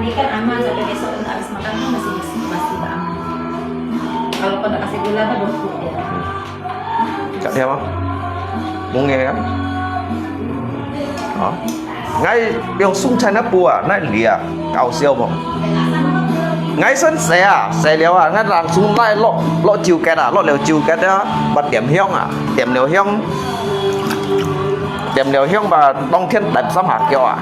Ini kan aman sampai besok untuk habis makan kan masih aman. Kalau kau tak kasih gula kan bosku dia. Cak theo không? Muốn nghe không? Đó. Ngay biểu sung chai nắp bùa nãy lìa cao siêu mà ngay sân xe liều à ngay làng xuống lại lộ chiều kẹt à lộ liều chiều kẹt đó bật điểm hiong à điểm liều hiong và đông thiên đẹp sắm hạt kêu à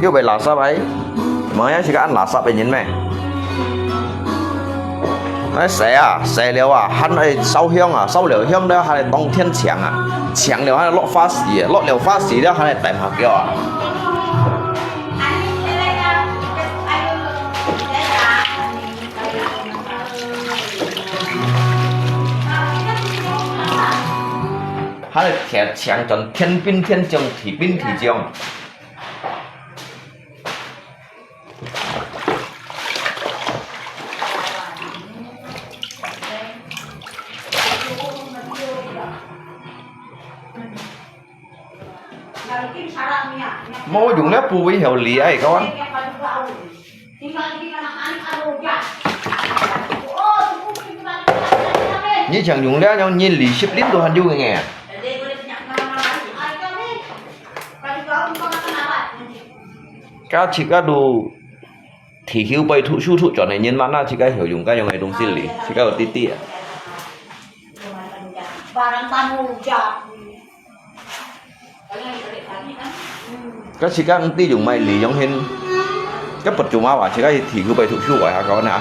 kêu về lá sáp ấy mới chỉ có ăn lá sáp để nhìn mày nó xẻ liều à hắn ấy sau hiông à sau liều hiông đó hắn ấy đông thiên chẳng à chẳng liều hắn ấy lót phát xỉ lót liều phát xỉ đó hắn ấy tẩy hạt kêu à hắn ấy khẽ chẳng chọn thiên binh thiên trường thị binh thị trường mau dùng nếp bù với hiểu lý ấy các bạn như chẳng dùng nếp nhau nhìn lý ship lít đồ hành du người nghe các chị các đồ thì hiểu bay thụ su thụ chọn này nhân mà na chị các hiểu dùng các dòng này đồng xin lý chị các ở tí tí Barang tamu jat. các chị các tí dùng mày lý giống hình các vật chủ mà chị các thì hiểu bay thụ su gọi hả các bạn hả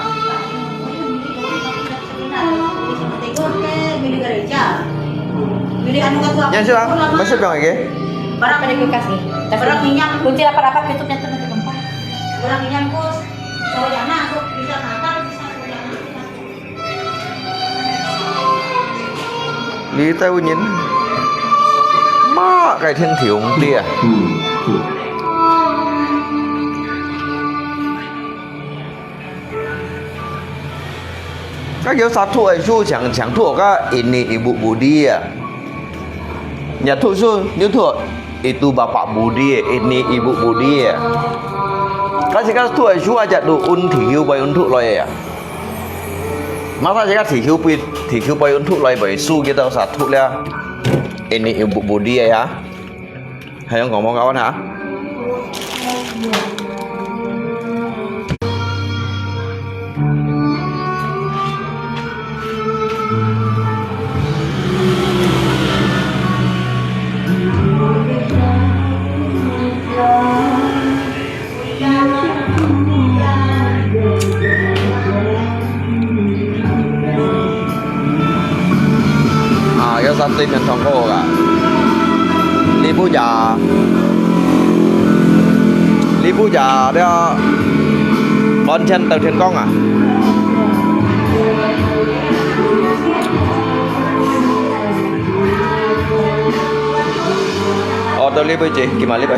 nhân chưa mấy xếp yang này Barang pada kasih. Barang minyak kunci apa tutupnya tuh nanti gempa. Barang minyak kus. Kalau yang masuk bisa natal bisa lý tao nhìn má cái thiên thiếu tia các kiểu sát thủ ấy chú chẳng thủ các ini ibu budi ya nhà thủ chú nếu thủ itu bapak budi ini ibu budi ya các thủ ấy chú aja do un thiu bay un thủ loy ya masa các thiu bay un thủ loy bay su kita sát thủ ya ini ibu budi ya hay không ngomong kawan hả cái sắp tin mình không có cả Lý Phú Già đó con chân tàu thiên con à tàu Lý Phú chị kì mà Lý Phú